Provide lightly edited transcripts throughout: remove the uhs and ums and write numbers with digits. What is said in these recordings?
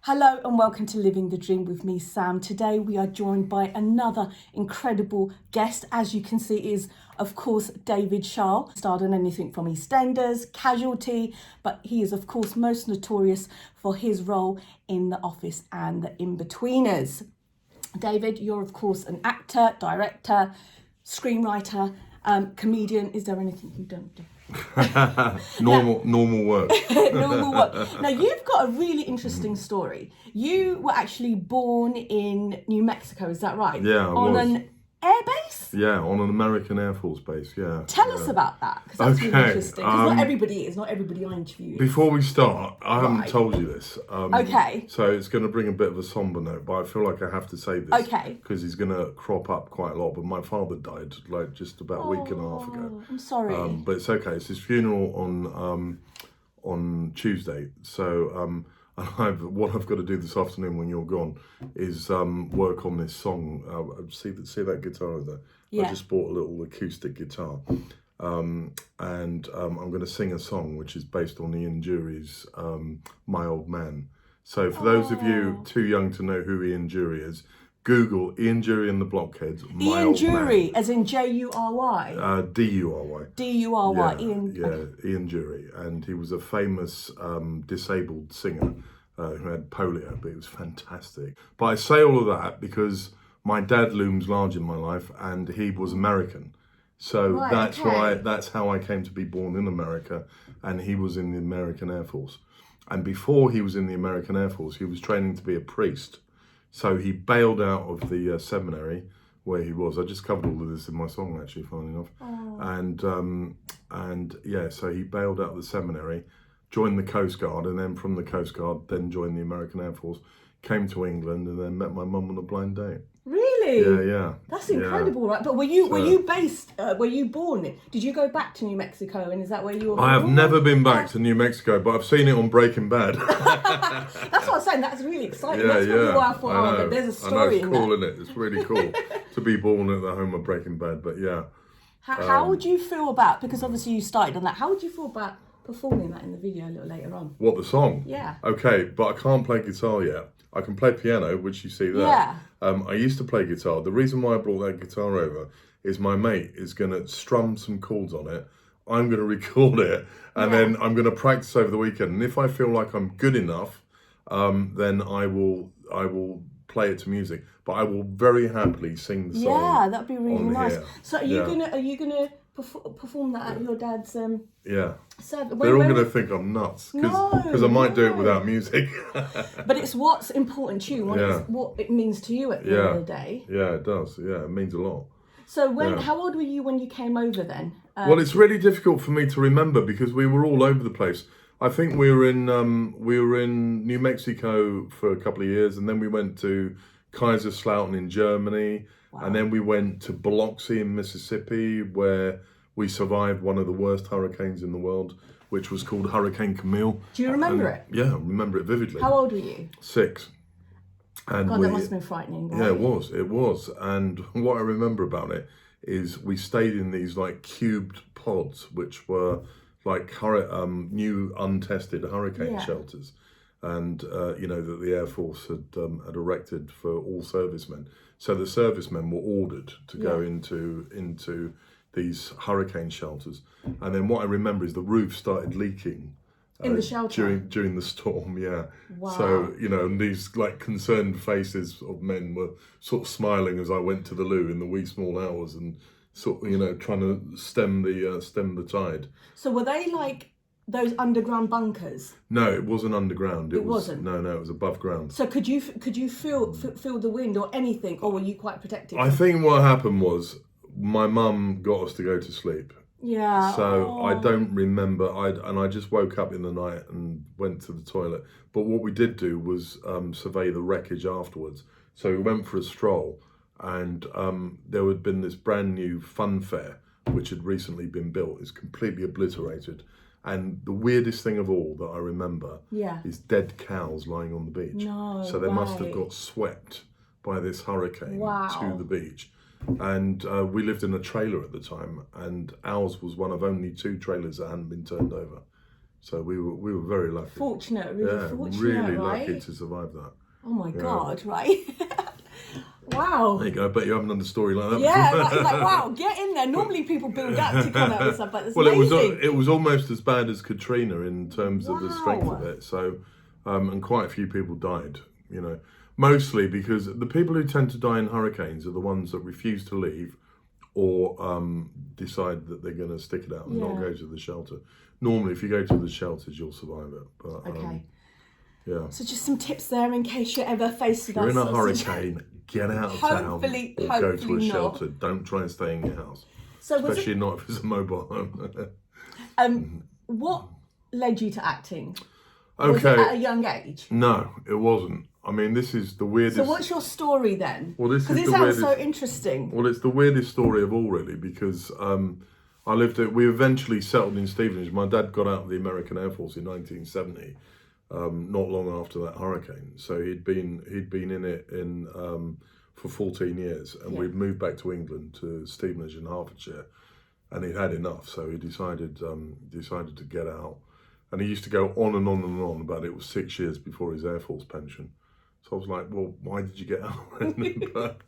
Hello and welcome to Living the Dream with me, Sam. Today we are joined by another incredible guest. As you can see, is of course David Schaal. Starred in anything from EastEnders, Casualty, but he is of course most notorious for his role in The Office and The In-Betweeners. David, you're of course an actor, director, screenwriter, comedian. Is there anything you don't do? normal work. Normal work. Now, you've got a really interesting story. You were actually born in New Mexico, is that right? Yeah, I on was. an air base? Yeah, on an American Air Force base, yeah. Tell us about that, because that's really Okay, interesting. Because not everybody is, not everybody I interview. Before we start, I haven't Right. told you this. Okay. So it's going to bring a bit of a somber note, but I feel like I have to say this. Okay. Because he's going to crop up quite a lot. But my father died like just about a week and a half ago. I'm sorry. But it's okay. It's his funeral on Tuesday. So what I've got to do this afternoon when you're gone is work on this song. See that guitar over there? Yeah. I just bought a little acoustic guitar. And I'm going to sing a song which is based on Ian Dury's My Old Man. So for those of you too young to know who Ian Dury is, Google Ian Dury and the Blockheads. Ian Dury, as in Jury? Dury. Dury, Yeah, Ian. yeah, Ian Dury, and he was a famous disabled singer who had polio, but it was fantastic. But I say all of that because my dad looms large in my life, and he was American, so that's how I came to be born in America, and he was in the American Air Force, and before he was in the American Air Force, he was training to be a priest, so he bailed out of the seminary where he was. I just covered all of this in my song, actually, funnily enough. And yeah, so he bailed out of the seminary, joined the Coast Guard, and then from the Coast Guard, then joined the American Air Force, came to England, and then met my mum on a blind date. Really? Yeah. That's incredible, right? But were you based? Were you born? Did you go back to New Mexico, and is that where you were born? I have never been back to New Mexico, but I've seen it on Breaking Bad. That's what I'm saying. That's really exciting. That's really why I thought, but there's a story in that. It's cool, isn't it? It's really cool to be born at the home of Breaking Bad. But yeah. How would you feel about? Because obviously you started on that. How would you feel about performing that in the video a little later on? What, the song? Yeah. Okay, but I can't play guitar yet. I can play piano, which you see there. Yeah. I used to play guitar. The reason why I brought that guitar over is my mate is going to strum some chords on it. I'm going to record it, and then I'm going to practice over the weekend. And if I feel like I'm good enough, then I will play it to music. But I will very happily sing the song. Yeah, that'd be really nice. Here. So are you gonna perform that at your dad's Yeah. service? They're all going to think I'm nuts because I might do it without music. But it's what's important to you, what it means to you at the end of the day. Yeah, it does. Yeah, it means a lot. So how old were you when you came over then? Well, it's really difficult for me to remember because we were all over the place. I think we were in New Mexico for a couple of years, and then we went to Kaiserslautern in Germany, and then we went to Biloxi in Mississippi, where we survived one of the worst hurricanes in the world, which was called Hurricane Camille. Do you remember it? Yeah, I remember it vividly. How old were you? 6. And God, that must have been frightening. Right? Yeah, it was. And what I remember about it is we stayed in these like cubed pods, which were like new untested hurricane shelters, and that the Air Force had erected for all servicemen. So the servicemen were ordered to go into these hurricane shelters, and then what I remember is the roof started leaking in the shelter during the storm. Yeah. Wow. So and these like concerned faces of men were sort of smiling as I went to the loo in the wee small hours and sort of trying to stem the tide. So were they like those underground bunkers? No, it wasn't underground. It wasn't. No, it was above ground. So could you feel the wind or anything, or were you quite protected? I think what happened was my mum got us to go to sleep. Yeah. So I don't remember. I just woke up in the night and went to the toilet. But what we did do was survey the wreckage afterwards. So we went for a stroll, and there had been this brand new fun fair which had recently been built. It's completely obliterated. And the weirdest thing of all that I remember is dead cows lying on the beach. No, so they must have got swept by this hurricane to the beach. And we lived in a trailer at the time, and ours was one of only 2 trailers that hadn't been turned over. So we were very lucky. Fortunate, really fortunate, really right? lucky to survive that. Oh my God, right? Wow. There you go. I bet you haven't done a story like that Yeah, before. like, it's like, wow, get in there. Normally people build up to come out with stuff, but it's Well, amazing. it was almost as bad as Katrina in terms of the strength Wow. of it. So, and quite a few people died, you know, mostly because the people who tend to die in hurricanes are the ones that refuse to leave or decide that they're going to stick it out and not go to the shelter. Normally, if you go to the shelters, you'll survive it. But, Okay. yeah. So just some tips there in case you're ever faced with If you're in a sausage. hurricane, get out of town or go to a shelter. Don't try and stay in your house. So especially not if it's a mobile home. What led you to acting? Okay. Was it at a young age? No, it wasn't. I mean, this is the weirdest. So what's your story then? Well, this is because it the sounds weirdest. so interesting. Well, it's the weirdest story of all, really, because we eventually settled in Stevenage. My dad got out of the American Air Force in 1970, not long after that hurricane. So he'd been in it for 14 years, and we'd moved back to England, to Stevenage in Hertfordshire, and he'd had enough. So he decided to get out, and he used to go on and on and on about it was 6 years before his Air Force pension. So I was like, well, why did you get out? But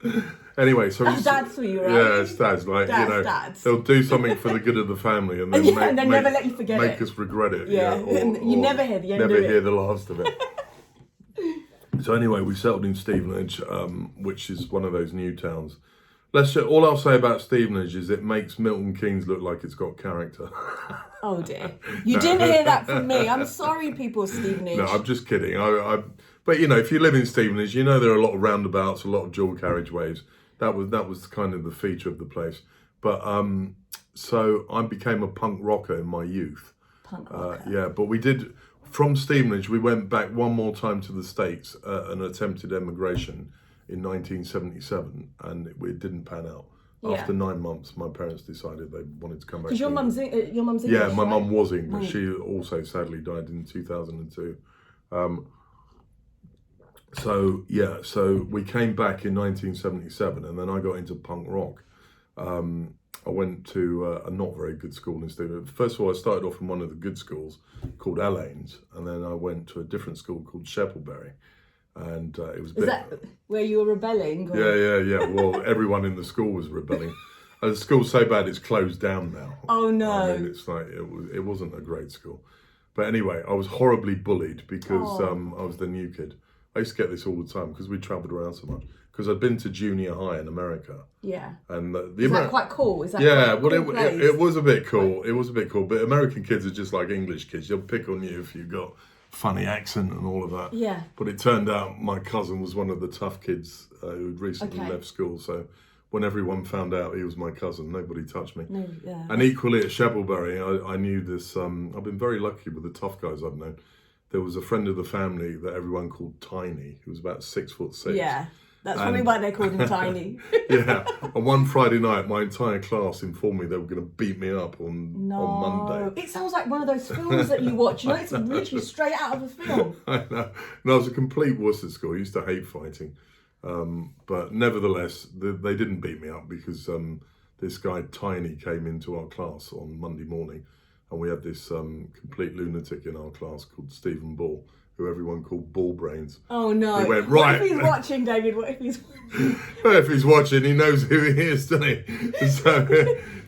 anyway, so That's Dad's for you, right? Yeah, it's Dad's. Like, Dad's. they'll do something for the good of the family, and then and then never let you forget make it. us regret it. Yeah, you never hear the end of it. Never hear the last of it. So anyway, we settled in Stevenage, which is one of those new towns. All I'll say about Stevenage is it makes Milton Keynes look like it's got character. Oh dear, you didn't hear that from me. I'm sorry, people of Stevenage. No, I'm just kidding. But you know, if you live in Stevenage, you know there are a lot of roundabouts, a lot of dual carriageways. That was kind of the feature of the place. But so I became a punk rocker in my youth. Punk rocker. Yeah, but we did. From Stevenage, we went back one more time to the States, an attempted emigration in 1977, and it didn't pan out. Yeah. After 9 months, my parents decided they wanted to come back. Because your mum's English, yeah, my right? mum was English. She also sadly died in 2002. So we came back in 1977, and then I got into punk rock. I went to a not very good school in Stevenage. First of all, I started off in one of the good schools called Allane's, and then I went to a different school called Sheppelbury. And it was a bit... Is that where you were rebelling? Or... Yeah. Well, everyone in the school was rebelling. And the school's so bad it's closed down now. Oh no! I mean, it's like it wasn't a great school. But anyway, I was horribly bullied because I was the new kid. I used to get this all the time because we travelled around so much. Because I'd been to junior high in America. Yeah. And Is that quite cool? Is that it was a bit cool. It was a bit cool. But American kids are just like English kids. They'll pick on you if you've got funny accent and all of that. Yeah. But it turned out my cousin was one of the tough kids who'd recently left school. So when everyone found out he was my cousin, nobody touched me. No, yeah. And equally at Sheppelbury, I knew this. I've been very lucky with the tough guys I've known. There was a friend of the family that everyone called Tiny, who was about 6'6". Yeah. That's probably why they called him Tiny. Yeah. And one Friday night, my entire class informed me they were going to beat me up on Monday. It sounds like one of those films that you watch. You know, it's literally straight out of a film. I know. And I was a complete wuss at school. I used to hate fighting. But nevertheless, they didn't beat me up because this guy, Tiny, came into our class on Monday morning. And we had this complete lunatic in our class called Stephen Ball, who everyone called Ball Brains. Oh no! He went, right. What if he's watching, David? What if he's? Well, if he's watching, he knows who he is, doesn't he?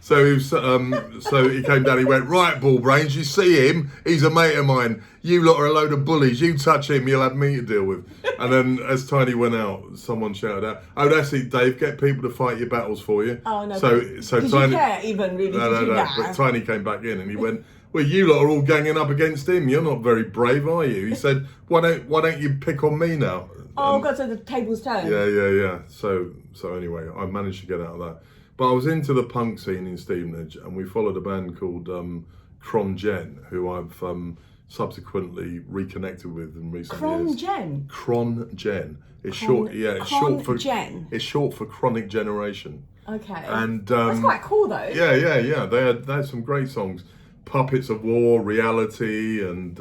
So he came down. He went, right, Ball Brains. You see him? He's a mate of mine. You lot are a load of bullies. You touch him, you'll have me to deal with. And then, as Tiny went out, someone shouted out, "Oh, that's it, Dave. Get people to fight your battles for you." Oh no! So Tiny, you care even really? No. But Tiny came back in and he went, "Well, you lot are all ganging up against him. You're not very brave, are you?" He said, "Why don't you pick on me now?" Oh God! So the tables turned. Yeah. So anyway, I managed to get out of that. But I was into the punk scene in Stevenage, and we followed a band called Cron Gen, who I've subsequently reconnected with in recent years. Cron Gen. It's short. Yeah, it's short for Gen. It's short for Chronic Generation. Okay. And that's quite cool, though. Yeah. They had some great songs. Puppets of War, Reality, and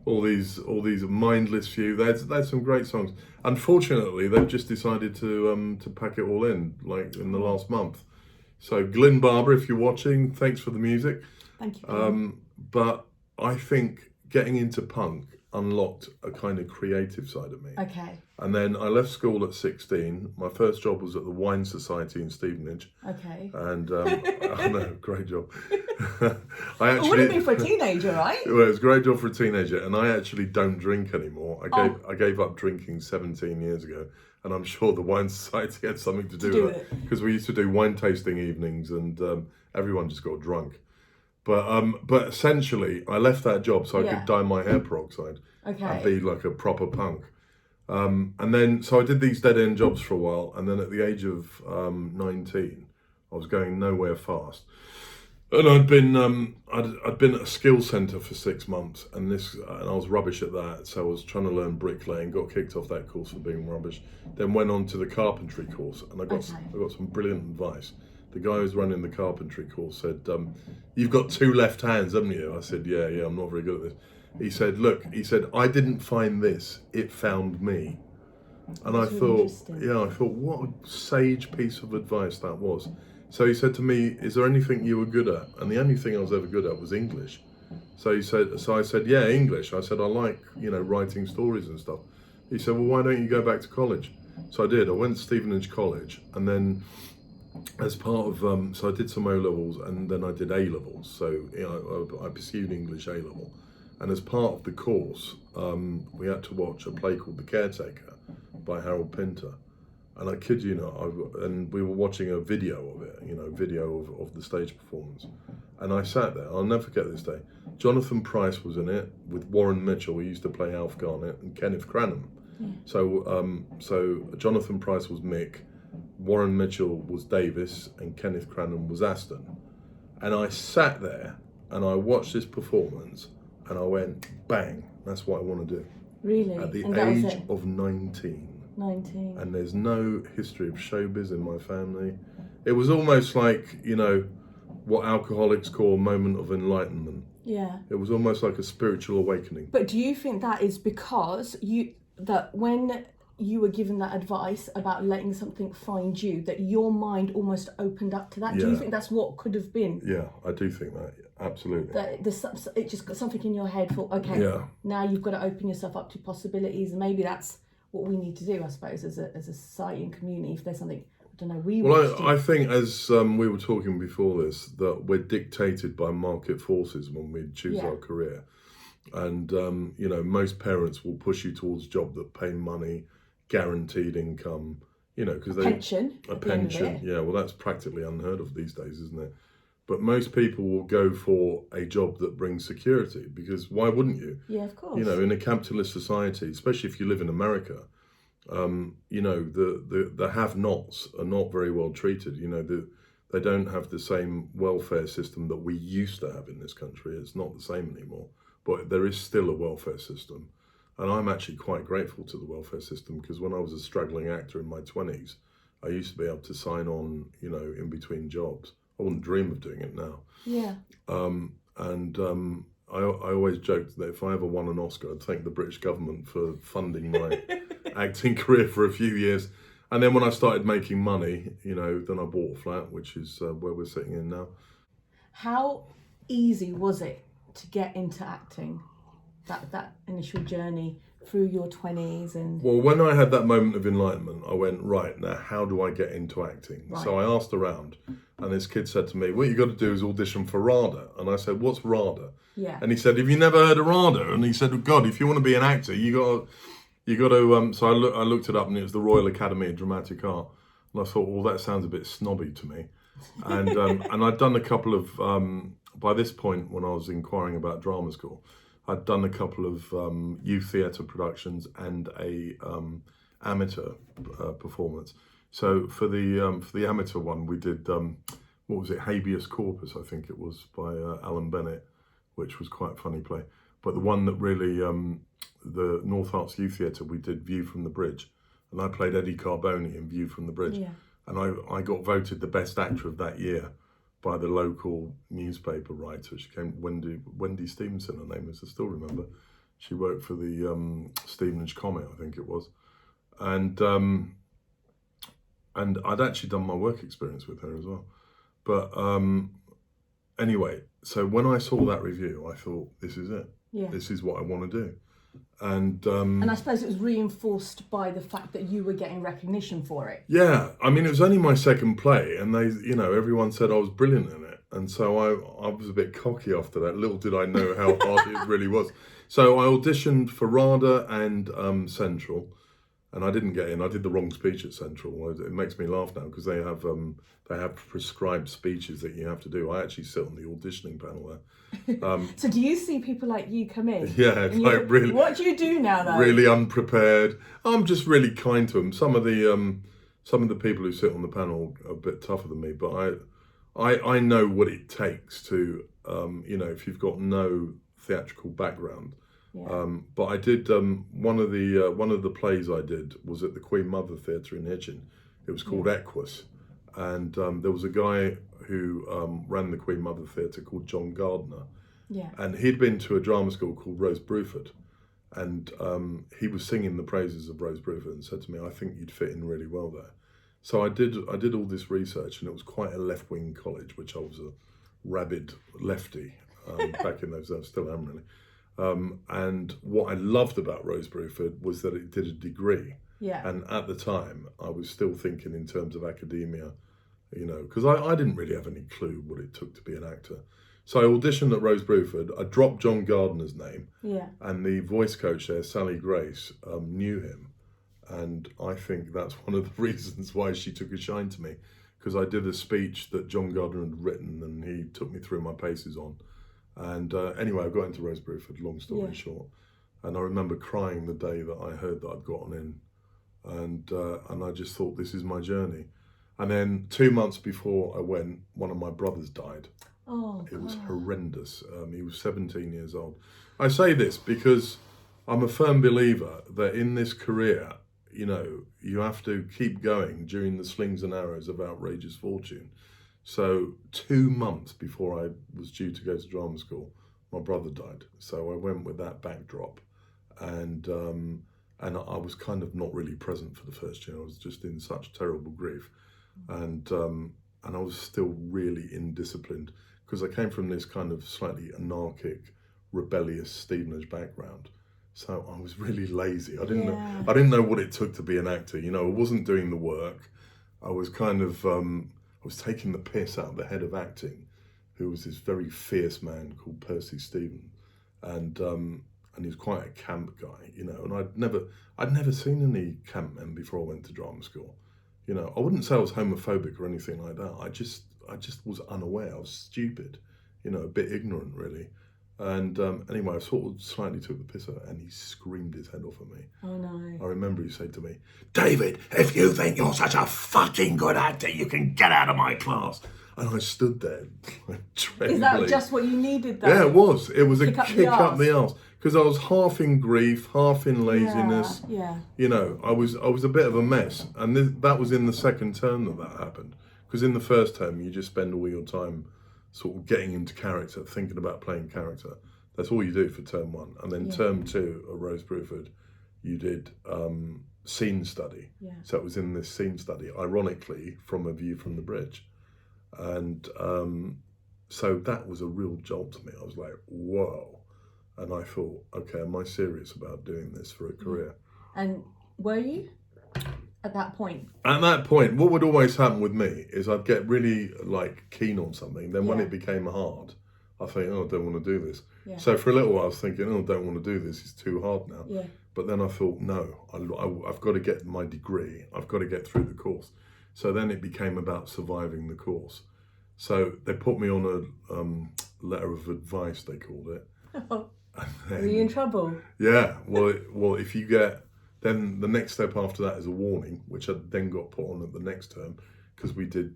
all these Mindless Few. They had some great songs. Unfortunately, they've just decided to pack it all in, like in the last month. So Glyn Barber, if you're watching, thanks for the music. Thank you. But I think getting into punk unlocked a kind of creative side of me. Okay. And then I left school at 16. My first job was at the Wine Society in Stevenage. Okay. And I know, great job. It would have been for a teenager, right? Well, it was a great job for a teenager, and I actually don't drink anymore. I gave up drinking 17 years ago, and I'm sure the Wine Society had something to do with it, because we used to do wine tasting evenings, and everyone just got drunk. But essentially, I left that job so I could dye my hair peroxide and be like a proper punk. And then, so I did these dead-end jobs for a while, and then at the age of 19, I was going nowhere fast. And I'd been at a skills centre for 6 months, and I was rubbish at that. So I was trying to learn bricklaying, got kicked off that course for being rubbish. Then went on to the carpentry course, and I got some brilliant advice. The guy who's running the carpentry course said, "You've got 2 left hands, haven't you?" I said, "Yeah, I'm not very good at this." He said, "Look," he said, "I didn't find this; it found me." And I thought, what a sage piece of advice that was. So he said to me, "Is there anything you were good at?" And the only thing I was ever good at was English. So I said, "Yeah, English." I said, "I like, writing stories and stuff." He said, "Well, why don't you go back to college?" So I did. I went to Stevenage College, and then as part of, so I did some O-levels, and then I did A-levels. So I pursued English A-level. And as part of the course, we had to watch a play called The Caretaker by Pinter. And I kid you not, and we were watching a video of it, video of the stage performance. And I sat there, I'll never forget this day. Jonathan Pryce was in it with Warren Mitchell, who used to play Alf Garnett, and Kenneth Cranham. Yeah. So Jonathan Pryce was Mick, Warren Mitchell was Davis, and Kenneth Cranham was Aston. And I sat there and I watched this performance and I went, bang, that's what I want to do. Really? At the age of 19. 19. And there's no history of showbiz in my family. It was almost like, what alcoholics call a moment of enlightenment. Yeah. It was almost like a spiritual awakening. But do you think that is because when you were given that advice about letting something find you, that your mind almost opened up to that? Yeah. Do you think that's what could have been? Yeah, I do think that, absolutely. That it just got something in your head for, now you've got to open yourself up to possibilities, and maybe that's what we need to do, I suppose, as a society and community. If there's something, I don't know, I think, as we were talking before this, that we're dictated by market forces when we choose our career. And, most parents will push you towards a job that pay money, guaranteed income, because they... A pension. Yeah, well, that's practically unheard of these days, isn't it? But most people will go for a job that brings security, because why wouldn't you? Yeah, of course. In a capitalist society, especially if you live in America, the have-nots are not very well treated. They don't have the same welfare system that we used to have in this country. It's not the same anymore, but there is still a welfare system. And I'm actually quite grateful to the welfare system, because when I was a struggling actor in my 20s, I used to be able to sign on, in between jobs. I wouldn't dream of doing it now. Yeah. I always joked that if I ever won an Oscar, I'd thank the British government for funding my acting career for a few years. And then when I started making money, then I bought a flat, which is where we're sitting in now. How easy was it to get into acting? That initial journey through your 20s and... Well, when I had that moment of enlightenment, I went, right, now how do I get into acting? Right. So I asked around, and this kid said to me, what you got to do is audition for RADA. And I said, what's RADA? Yeah. And he said, have you never heard of RADA? And he said, oh, God, if you want to be an actor, you got to... So I looked it up, and it was the Royal Academy of Dramatic Art. And I thought, well, that sounds a bit snobby to me. And and I'd done a couple of... by this point, when I was inquiring about drama school, I'd done a couple of youth theatre productions and a amateur performance. So for the amateur one, we did Habeas Corpus, I think it was, by Alan Bennett, which was quite a funny play. But the one that really, the North Arts Youth Theatre, we did View from the Bridge, and I played Eddie Carboni in View from the Bridge, and I got voted the best actor of that year by the local newspaper writer. She came, Wendy Stevenson, her name is, I still remember. She worked for the Stevenage Comet, I think it was. And I'd actually done my work experience with her as well. But anyway, so when I saw that review, I thought, this is it. Yeah. This is what I want to do. And I suppose it was reinforced by the fact that you were getting recognition for it. yeah, I mean, it was only my second play, and they, everyone said I was brilliant in it. And so I was a bit cocky after that. Little did I know how hard it really was. So I auditioned for RADA and Central, and I didn't get in. I did the wrong speech at Central. It makes me laugh now because they have prescribed speeches that you have to do. I actually sit on the auditioning panel there. So do you see people like you come in? Yeah, like really. What do you do now, though? Really unprepared. I'm just really kind to them. Some of the people who sit on the panel are a bit tougher than me, but I know what it takes to if you've got no theatrical background. Yeah. But I did one of the plays I did was at the Queen Mother Theatre in Hitchin. It was called Equus, and there was a guy who ran the Queen Mother Theatre called John Gardner. Yeah. And he'd been to a drama school called Rose Bruford, and he was singing the praises of Rose Bruford and said to me, I think you'd fit in really well there. So I did all this research, and it was quite a left-wing college, which I was a rabid lefty back in those days, still am really. And what I loved about Rose Bruford was that it did a degree. Yeah. And at the time, I was still thinking in terms of academia, because I didn't really have any clue what it took to be an actor. So I auditioned at Rose Bruford. I dropped John Gardner's name. Yeah. And the voice coach there, Sally Grace, knew him. And I think that's one of the reasons why she took a shine to me, because I did a speech that John Gardner had written, and he took me through my paces on. And anyway, I got into Rose Bruford, long story short. And I remember crying the day that I heard that I'd gotten in. And I just thought, this is my journey. And then 2 months before I went, one of my brothers died. Oh, it was horrendous. He was 17 years old. I say this because I'm a firm believer that in this career, you have to keep going during the slings and arrows of outrageous fortune. So 2 months before I was due to go to drama school, my brother died. So I went with that backdrop, and I was kind of not really present for the first year. I was just in such terrible grief, and I was still really indisciplined because I came from this kind of slightly anarchic, rebellious Stevenage background. So I was really lazy. I didn't know what it took to be an actor. I wasn't doing the work. I was kind of I was taking the piss out of the head of acting, who was this very fierce man called Percy Stephen, and he was quite a camp guy, And I'd never seen any camp men before I went to drama school. I wouldn't say I was homophobic or anything like that. I just was unaware. I was stupid, a bit ignorant really. And anyway, I sort of slightly took the piss out, and he screamed his head off at me. Oh no. I remember he said to me, David, if you think you're such a fucking good actor, you can get out of my class. And I stood there trembling. Is that just what you needed though? Yeah, it was. It was a kick up up the arse. Because I was half in grief, half in laziness. Yeah. I was a bit of a mess. And that was in the second term that happened. Because in the first term, you just spend all your time sort of getting into character, thinking about playing character. That's all you do for term one. And then term two at Rose Bruford, you did scene study. Yeah. So it was in this scene study, ironically, from A View from the Bridge. And so that was a real jolt to me. I was like, whoa. And I thought, okay, am I serious about doing this for a career? And were you at that point? At that point, what would always happen with me is I'd get really keen on something. Then when it became hard, I think, I don't want to do this. Yeah. So for a little while I was thinking, I don't want to do this. It's too hard now. Yeah. But then I thought, no, I've got to get my degree. I've got to get through the course. So then it became about surviving the course. So they put me on a letter of advice, they called it. Were you in trouble? Yeah. Well, if you get, then the next step after that is a warning, which I then got put on at the next term because we did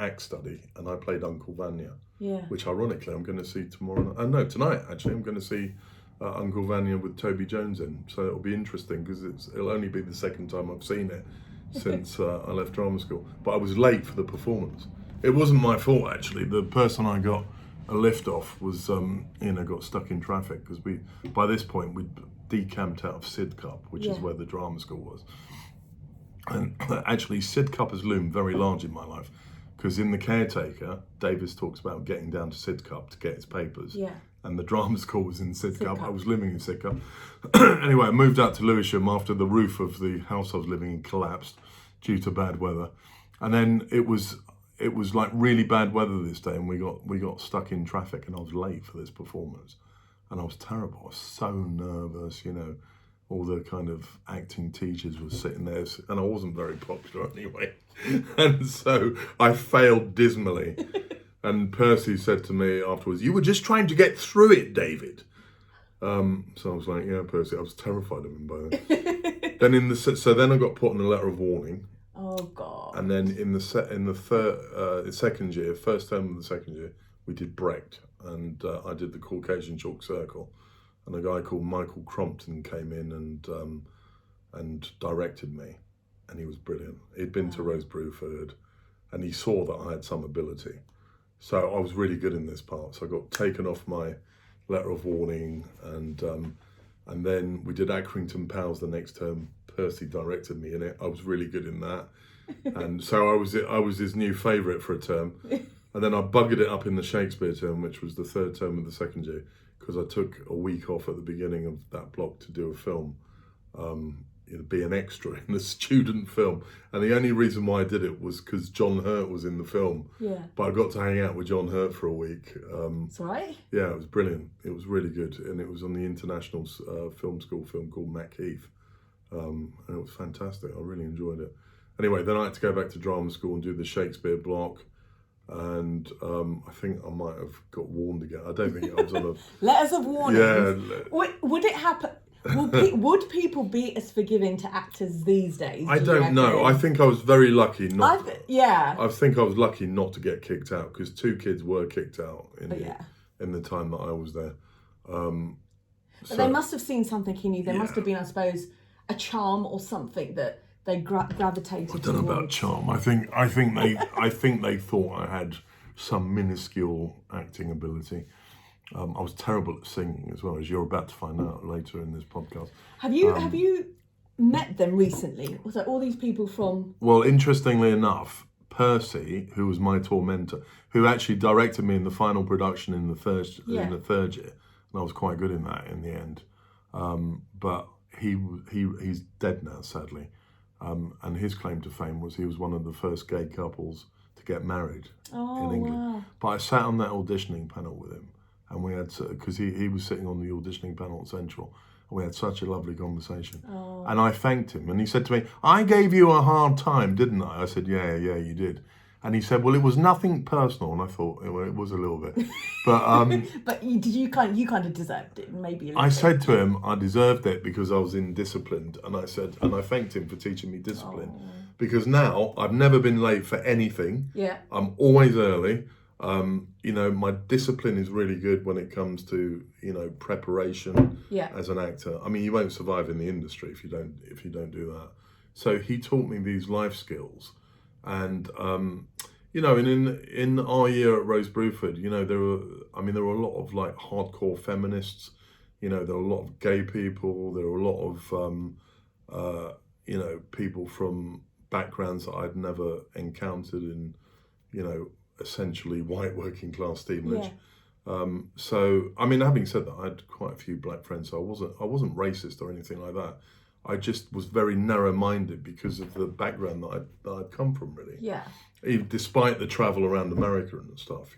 act study, and I played Uncle Vanya. Yeah. Which ironically I'm going to see tomorrow. Tonight actually I'm going to see Uncle Vanya with Toby Jones in. So it'll be interesting because it'll only be the second time I've seen it since I left drama school. But I was late for the performance. It wasn't my fault actually. The person I got a lift off was got stuck in traffic because by this point we'd decamped out of Sidcup, which is where the drama school was. And actually Sidcup has loomed very large in my life Because in The Caretaker, Davis talks about getting down to Sidcup to get his papers. Yeah. And the drama school was in Sidcup. Sidcup. I was living in Sidcup. Anyway, I moved out to Lewisham after the roof of the house I was living in collapsed due to bad weather. And then it was like really bad weather this day, and we got stuck in traffic, and I was late for this performance. And I was terrible. I was so nervous, you know. All the kind of acting teachers were sitting there, and I wasn't very popular anyway. And so I failed dismally. And Percy said to me afterwards, "You were just trying to get through it, David." So I was like, "Yeah, Percy." I was terrified of him by then. Then I got put on a letter of warning. Oh God. And then in the second year, first term of the second year, we did Brecht, and I did the Caucasian Chalk Circle, and a guy called Michael Crompton came in and directed me, and he was brilliant. He'd been to Rose Bruford, and he saw that I had some ability, so I was really good in this part. So I got taken off my letter of warning, and then we did Accrington Pals the next term. Percy directed me in it. I was really good in that. And so I was his new favourite for a term. And then I buggered it up in the Shakespeare term, which was the third term of the second year, because I took a week off at the beginning of that block to do a film, be an extra in the student film. And the only reason why I did it was because John Hurt was in the film. Yeah. But I got to hang out with John Hurt for a week. That's right. Yeah, it was brilliant. It was really good. And it was on the International Film School film called Macheath. And it was fantastic. I really enjoyed it. Anyway, then I had to go back to drama school and do the Shakespeare block. And I think I might have got warned again. I don't think I was on a... Letters of warning. Yeah. Would it happen? Would people be as forgiving to actors these days? I don't know. I think I was very lucky not... Yeah. I think I was lucky not to get kicked out, because 2 kids were kicked out in the time that I was there. But they must have seen something in you. There must have been, I suppose, a charm or something that they gravitated towards. I don't know about charm. I think they thought I had some minuscule acting ability. I was terrible at singing as well, as you're about to find out later in this podcast. Have you met them recently? Was all these people from? Well, interestingly enough, Percy, who was my tormentor, who actually directed me in the final production in the third year, and I was quite good in that in the end. But he's dead now, sadly. And his claim to fame was he was one of the first gay couples to get married in England. Wow. But I sat on that auditioning panel with him, and we had, because he was sitting on the auditioning panel at Central, and we had such a lovely conversation. Oh. And I thanked him, and he said to me, "I gave you a hard time, didn't I?" I said, yeah, you did. And he said, "Well, it was nothing personal." And I thought, well, it was a little bit. But but you kind of deserved it, maybe a little I bit. said to him, I deserved it because I was indisciplined. And I thanked him for teaching me discipline. Oh. Because now I've never been late for anything. Yeah. I'm always early. My discipline is really good when it comes to, preparation as an actor. I mean, you won't survive in the industry if you don't do that. So he taught me these life skills. And in our year at Rose Bruford, there were a lot of like hardcore feminists. There were a lot of gay people. There were a lot of people from backgrounds that I'd never encountered in, essentially white working class stevenage. Yeah. Having said that, I had quite a few black friends, so I wasn't racist or anything like that. I just was very narrow-minded because of the background that I'd come from, really. Yeah. Even despite the travel around America and stuff,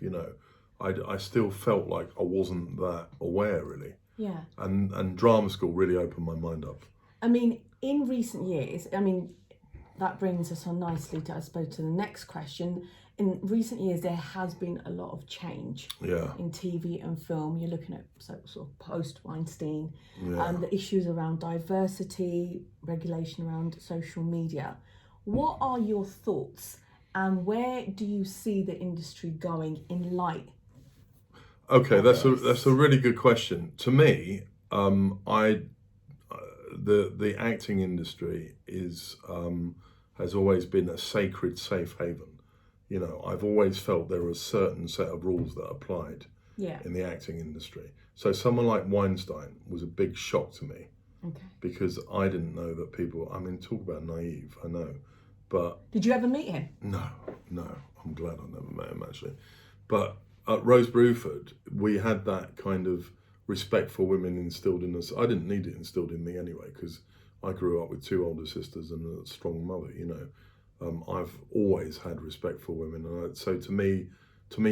I still felt like I wasn't that aware, really. Yeah. And drama school really opened my mind up. I mean, in recent years, that brings us on nicely to, I suppose, to the next question. In recent years, there has been a lot of change in TV and film. You're looking at sort of post-Weinstein, the issues around diversity, regulation around social media. What are your thoughts, and where do you see the industry going in light? Okay, that's a really good question. To me, the acting industry has always been a sacred safe haven. I've always felt there were a certain set of rules that applied in the acting industry. So someone like Weinstein was a big shock to me. Okay. Because I didn't know that people, talk about naive, I know. But did you ever meet him? No. I'm glad I never met him actually. But at Rose Bruford, we had that kind of respect for women instilled in us. I didn't need it instilled in me anyway, because I grew up with 2 older sisters and a strong mother. I've always had respect for women, and so to me,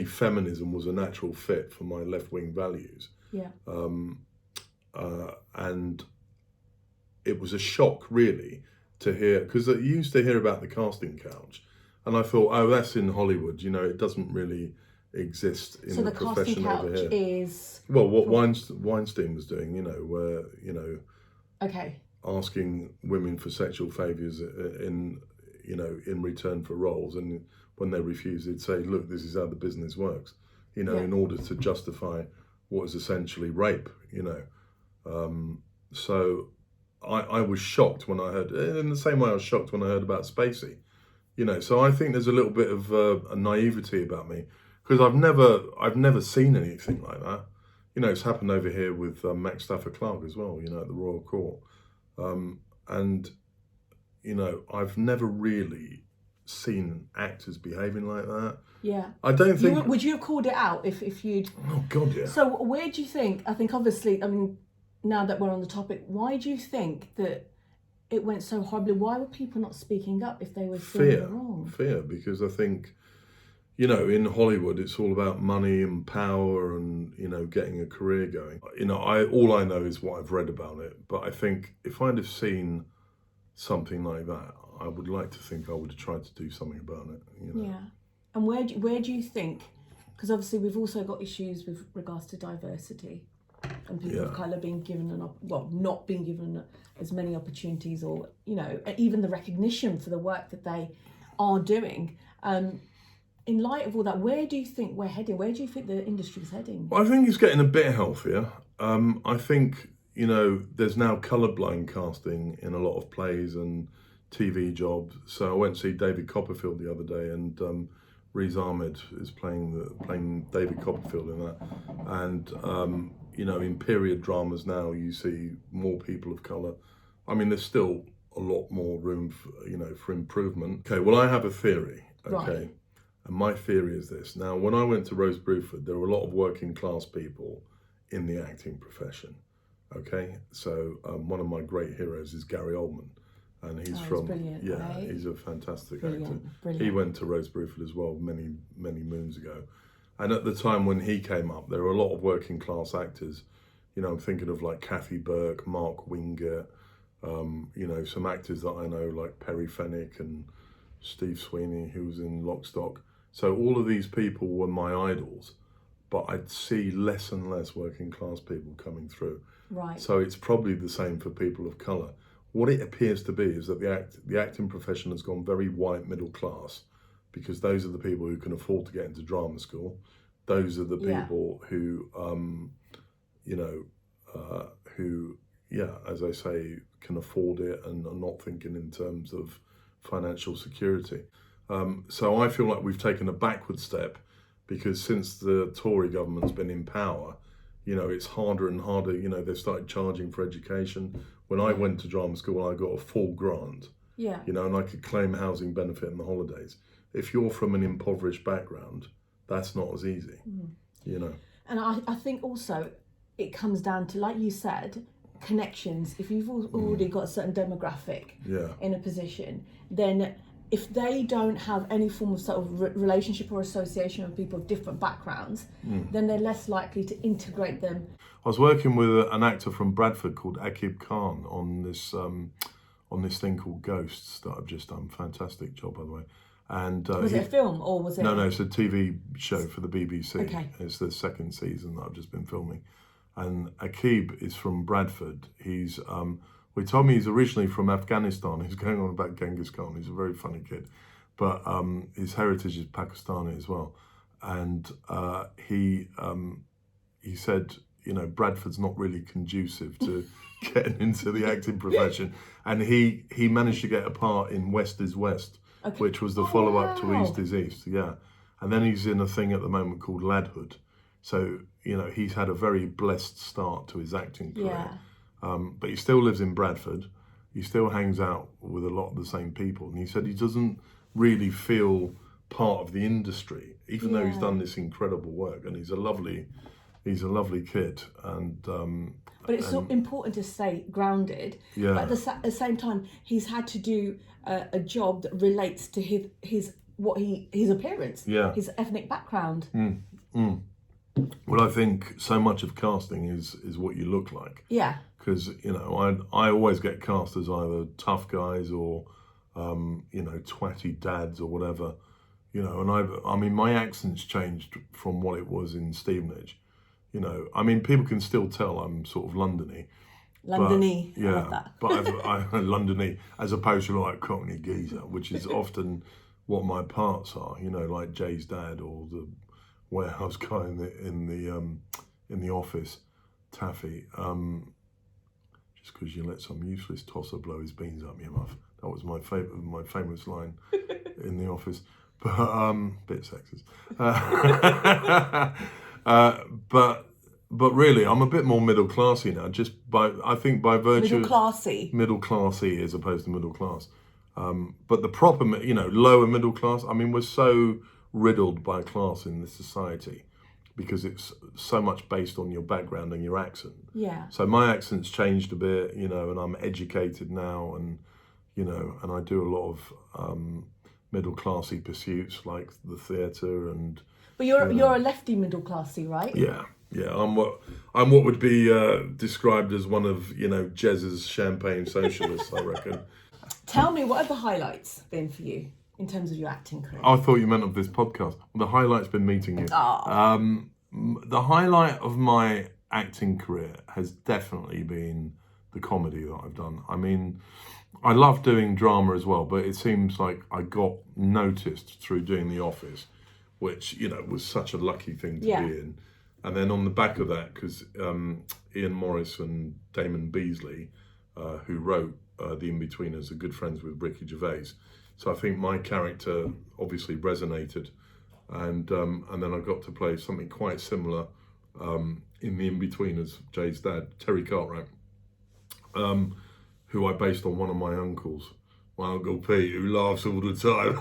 feminism was a natural fit for my left-wing values. Yeah. And it was a shock, really, to hear, because I used to hear about the casting couch, and I thought, oh, that's in Hollywood. It doesn't really exist in the profession over here. So the casting couch is... Well, what Weinstein was doing, where, Okay. asking women for sexual favours in return for roles, and when they refused, he'd say, look, this is how the business works, in order to justify what is essentially rape, So I was shocked when I heard, in the same way I was shocked when I heard about Spacey, so I think there's a little bit of a naivety about me, because I've never seen anything like that. It's happened over here with Max Stafford Clark as well, at the Royal Court. And I've never really seen actors behaving like that. Yeah. I don't think... Would you have called it out if you'd... Oh, God, yeah. So where do you think, I think obviously, now that we're on the topic, why do you think that it went so horribly? Why were people not speaking up if they were seeing it wrong? Fear, because I think, in Hollywood, it's all about money and power and, getting a career going. All I know is what I've read about it. But I think if I'd have seen something like that, I would like to think I would have tried to do something about it. Yeah. And where do you think, because obviously we've also got issues with regards to diversity and people of colour being given not being given as many opportunities, or, even the recognition for the work that they are doing. In light of all that, where do you think we're heading? Where do you think the industry's heading? Well, I think it's getting a bit healthier. I think, there's now colourblind casting in a lot of plays and TV jobs. So I went to see David Copperfield the other day, and Riz Ahmed is playing David Copperfield in that. And, in period dramas now, you see more people of colour. There's still a lot more room for improvement. Okay, well, I have a theory, okay? Right. And my theory is this. Now, when I went to Rose Bruford, there were a lot of working class people in the acting profession, okay? So one of my great heroes is Gary Oldman. And he's brilliant, right? He's a fantastic actor. Brilliant. He went to Rose Bruford as well many, many moons ago. And at the time when he came up, there were a lot of working class actors. I'm thinking of like Kathy Burke, Mark Wingate, some actors that I know like Perry Fenwick and Steve Sweeney, who was in Lock, Stock. So all of these people were my idols, but I'd see less and less working class people coming through. Right. So it's probably the same for people of colour. What it appears to be is that the acting profession has gone very white middle class, because those are the people who can afford to get into drama school. Those are the people who, as I say, can afford it and are not thinking in terms of financial security. So I feel like we've taken a backward step, because since the Tory government's been in power, it's harder and harder. They've started charging for education. When I went to drama school, I got a full grant. Yeah. And I could claim housing benefit in the holidays. If you're from an impoverished background, that's not as easy. And I think also it comes down to, like you said, connections. If you've already got a certain demographic in a position, then if they don't have any form of sort of relationship or association with people of different backgrounds, then they're less likely to integrate them. I was working with an actor from Bradford called Akib Khan on this thing called Ghosts that I've just done. Fantastic job, by the way. And was it a film or was it? No, it's a TV show for the BBC. Okay. It's the 2nd season that I've just been filming. And Akib is from Bradford. He's we told me he's originally from Afghanistan. He's going on about Genghis Khan. He's a very funny kid, but his heritage is Pakistani as well. And he said, Bradford's not really conducive to getting into the acting profession. And he managed to get a part in West is West, which was the follow-up to East is East. Yeah. And then he's in a thing at the moment called Ladhood. So, he's had a very blessed start to his acting career. But he still lives in Bradford. He still hangs out with a lot of the same people. And he said he doesn't really feel part of the industry, even though he's Yeah. done this incredible work, and he's a lovely kid, and But it's so important to stay grounded. Yeah. But at the same time, he's had to do a job that relates to his appearance, Yeah. his ethnic background. Well, I think so much of casting is what you look like. Yeah. Because, you know, I always get cast as either tough guys or, you know, twatty dads or whatever, you know, and I mean, my accent's changed from what it was in Stevenage, you know. I mean, people can still tell I'm sort of Londony. Londony, Yeah, I love that. but Londony, as opposed to like Cockney geezer, which is often what my parts are, you know, like Jay's dad or the warehouse guy in the office, Taffy. Just because you let some useless tosser blow his beans up your muff. That was my famous line in the office. But bit sexist. But really, I'm a bit more middle classy now. I think by virtue middle classy as opposed to middle class. But the proper, you know, lower middle class. I mean, we're so riddled by class in this society, because it's so much based on your background and your accent. Yeah. So my accent's changed a bit, you know, and I'm educated now, and, you know, and I do a lot of middle classy pursuits like the theatre and. But you're a lefty middle classy, right? Yeah, yeah. I'm what would be described as one of, you know, Jez's champagne socialists, I reckon. Tell me, what have the highlights been for you in terms of your acting career? I thought you meant of this podcast. The highlight's been meeting you. The highlight of my acting career has definitely been the comedy that I've done. I mean, I love doing drama as well, but it seems like I got noticed through doing The Office, which, you know, was such a lucky thing to be in. And then on the back of that, because Ian Morris and Damon Beasley, who wrote The In-Betweeners, are good friends with Ricky Gervais. So I think my character obviously resonated. And then I got to play something quite similar in The In-Betweeners, Jay's dad, Terry Cartwright, who I based on one of my uncles. My Uncle Pete, who laughs all the time.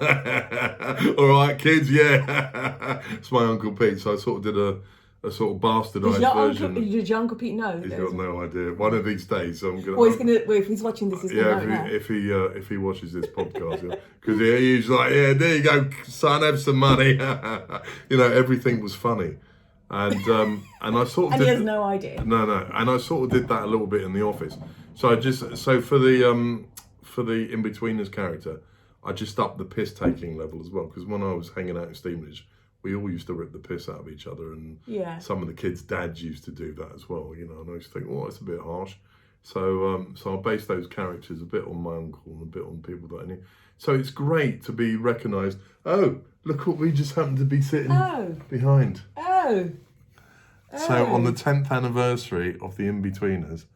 All right, kids, yeah. It's my Uncle Pete. So I sort of did a sort of bastardised version. Did your Uncle Pete know? He's got no idea. One of these days, I'm gonna. Well, if he's watching this, he's gonna know. If he watches this podcast, because he's like, yeah, there you go, son, have some money. You know, everything was funny, and I sort of. And he has no idea. No, and I sort of did that a little bit in The Office. So for the In-Betweeners character, I just upped the piss-taking level as well, because when I was hanging out in Stevenage, we all used to rip the piss out of each other, and some of the kids' dads used to do that as well, you know, and I used to think, oh, that's a bit harsh. So I based those characters a bit on my uncle and a bit on people that I knew. So it's great to be recognised. Oh, look what we just happened to be sitting behind. So on the 10th anniversary of the In-Betweeners,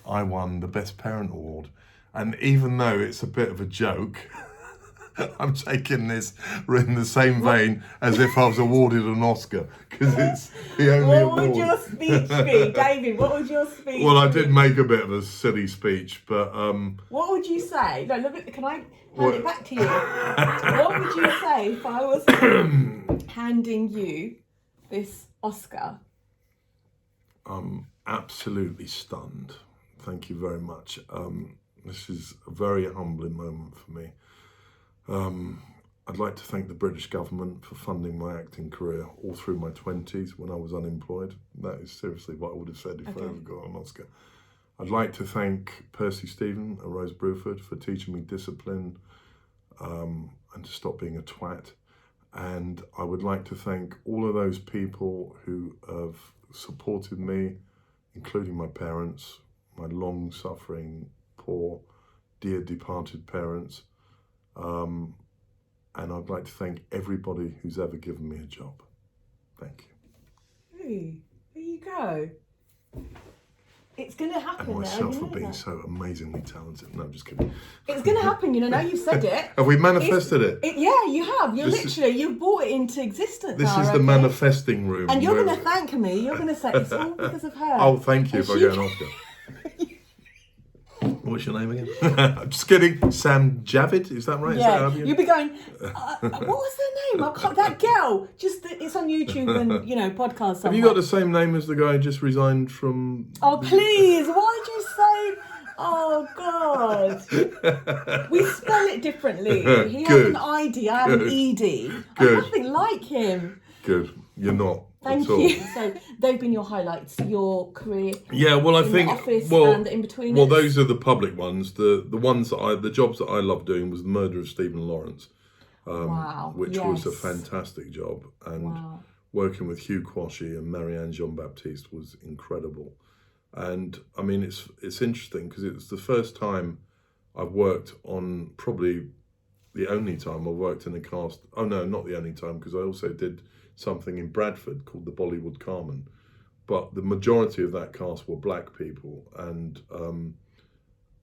I won the Best Parent Award. And even though it's a bit of a joke, I'm taking this in the same vein as if I was awarded an Oscar, because it's the only award. What would your speech be, David? What would your speech be? Well, I did make a bit of a silly speech, but... What would you say? No, look, can I hand it back to you? What would you say if I was handing you this Oscar? I'm absolutely stunned. Thank you very much. This is a very humbling moment for me. I'd like to thank the British government for funding my acting career all through my 20s when I was unemployed. That is seriously what I would have said if I ever got an Oscar. I'd like to thank Percy Stephen and Rose Bruford for teaching me discipline and to stop being a twat. And I would like to thank all of those people who have supported me, including my parents, my long-suffering, poor, dear departed parents. And I'd like to thank everybody who's ever given me a job. Thank you. Hey, there you go. It's going to happen. And myself for being so amazingly talented. No, I'm just kidding. It's going to happen, you know, now you've said it. Have we manifested it? Yeah, you have. You've brought it into existence. This is the manifesting room. And you're going to thank me. You're going to say it's all because of her. Oh, thank you if I get an Oscar. What's your name again? I'm just kidding. Sam Javid, is that right? Yeah, Is that you'll be going, what was their name? I can't, that girl. It's on YouTube and, podcasts somewhere. Have you got the same name as the guy who just resigned from... Oh, please, why did you say... Oh, God. We spell it differently. He has an ID, I have an ED. I'm nothing like him. Good. You're not. Thank you. So they've been your highlights, your career. Yeah, well, I think the office and the in-between. Well, those are the public ones. The ones the jobs that I loved doing was the murder of Stephen Lawrence, which was a fantastic job, and working with Hugh Quashie and Marianne Jean-Baptiste was incredible. And I mean, it's interesting because it's the first time I've worked on, probably the only time I've worked in a cast. Oh no, not the only time, because I also did something in Bradford called the Bollywood Carmen, but the majority of that cast were black people, and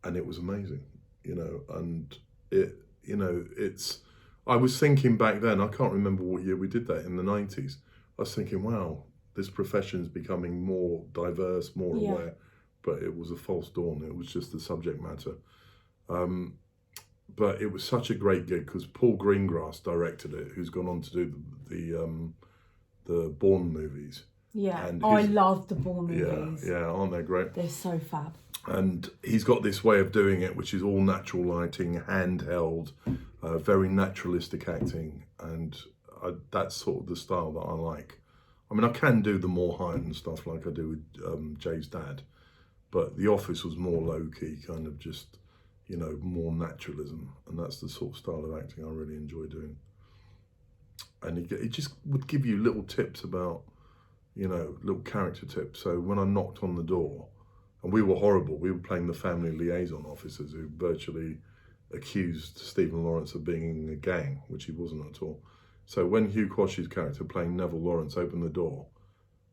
it was amazing, and it's. I was thinking back then, I can't remember what year we did that, in the 90s. I was thinking, wow, this profession is becoming more diverse, more aware, but it was a false dawn. It was just the subject matter. But it was such a great gig because Paul Greengrass directed it, who's gone on to do the Bourne movies. Yeah, and I love the Bourne movies. Yeah, aren't they great? They're so fab. And he's got this way of doing it, which is all natural lighting, handheld, very naturalistic acting, and that's sort of the style that I like. I mean, I can do the more heightened stuff like I do with Jay's dad, but The Office was more low-key, kind of just, more naturalism, and that's the sort of style of acting I really enjoy doing. And he just would give you little tips about, little character tips. So when I knocked on the door, and we were horrible, we were playing the family liaison officers who virtually accused Stephen Lawrence of being in a gang, which he wasn't at all. So when Hugh Quashie's character playing Neville Lawrence opened the door,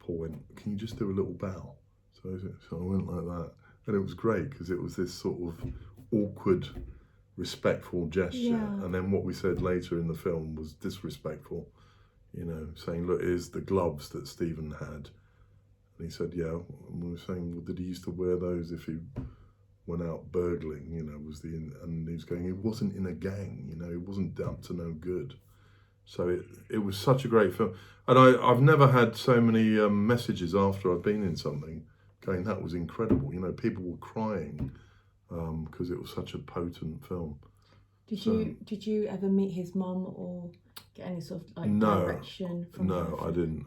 Paul went, "Can you just do a little bow?" So I went like that. And it was great because it was this sort of awkward, respectful gesture. Yeah. And then what we said later in the film was disrespectful, saying, "Look, here's the gloves that Stephen had." And he said, "Yeah." And we were saying, "Well, did he used to wear those if he went out burgling?" And he was going, "He wasn't in a gang, he wasn't up to no good." So it was such a great film. And I've never had so many messages after I've been in something going, "That was incredible." People were crying because it was such a potent film. Did you ever meet his mum or get any sort of direction from her? No, I didn't.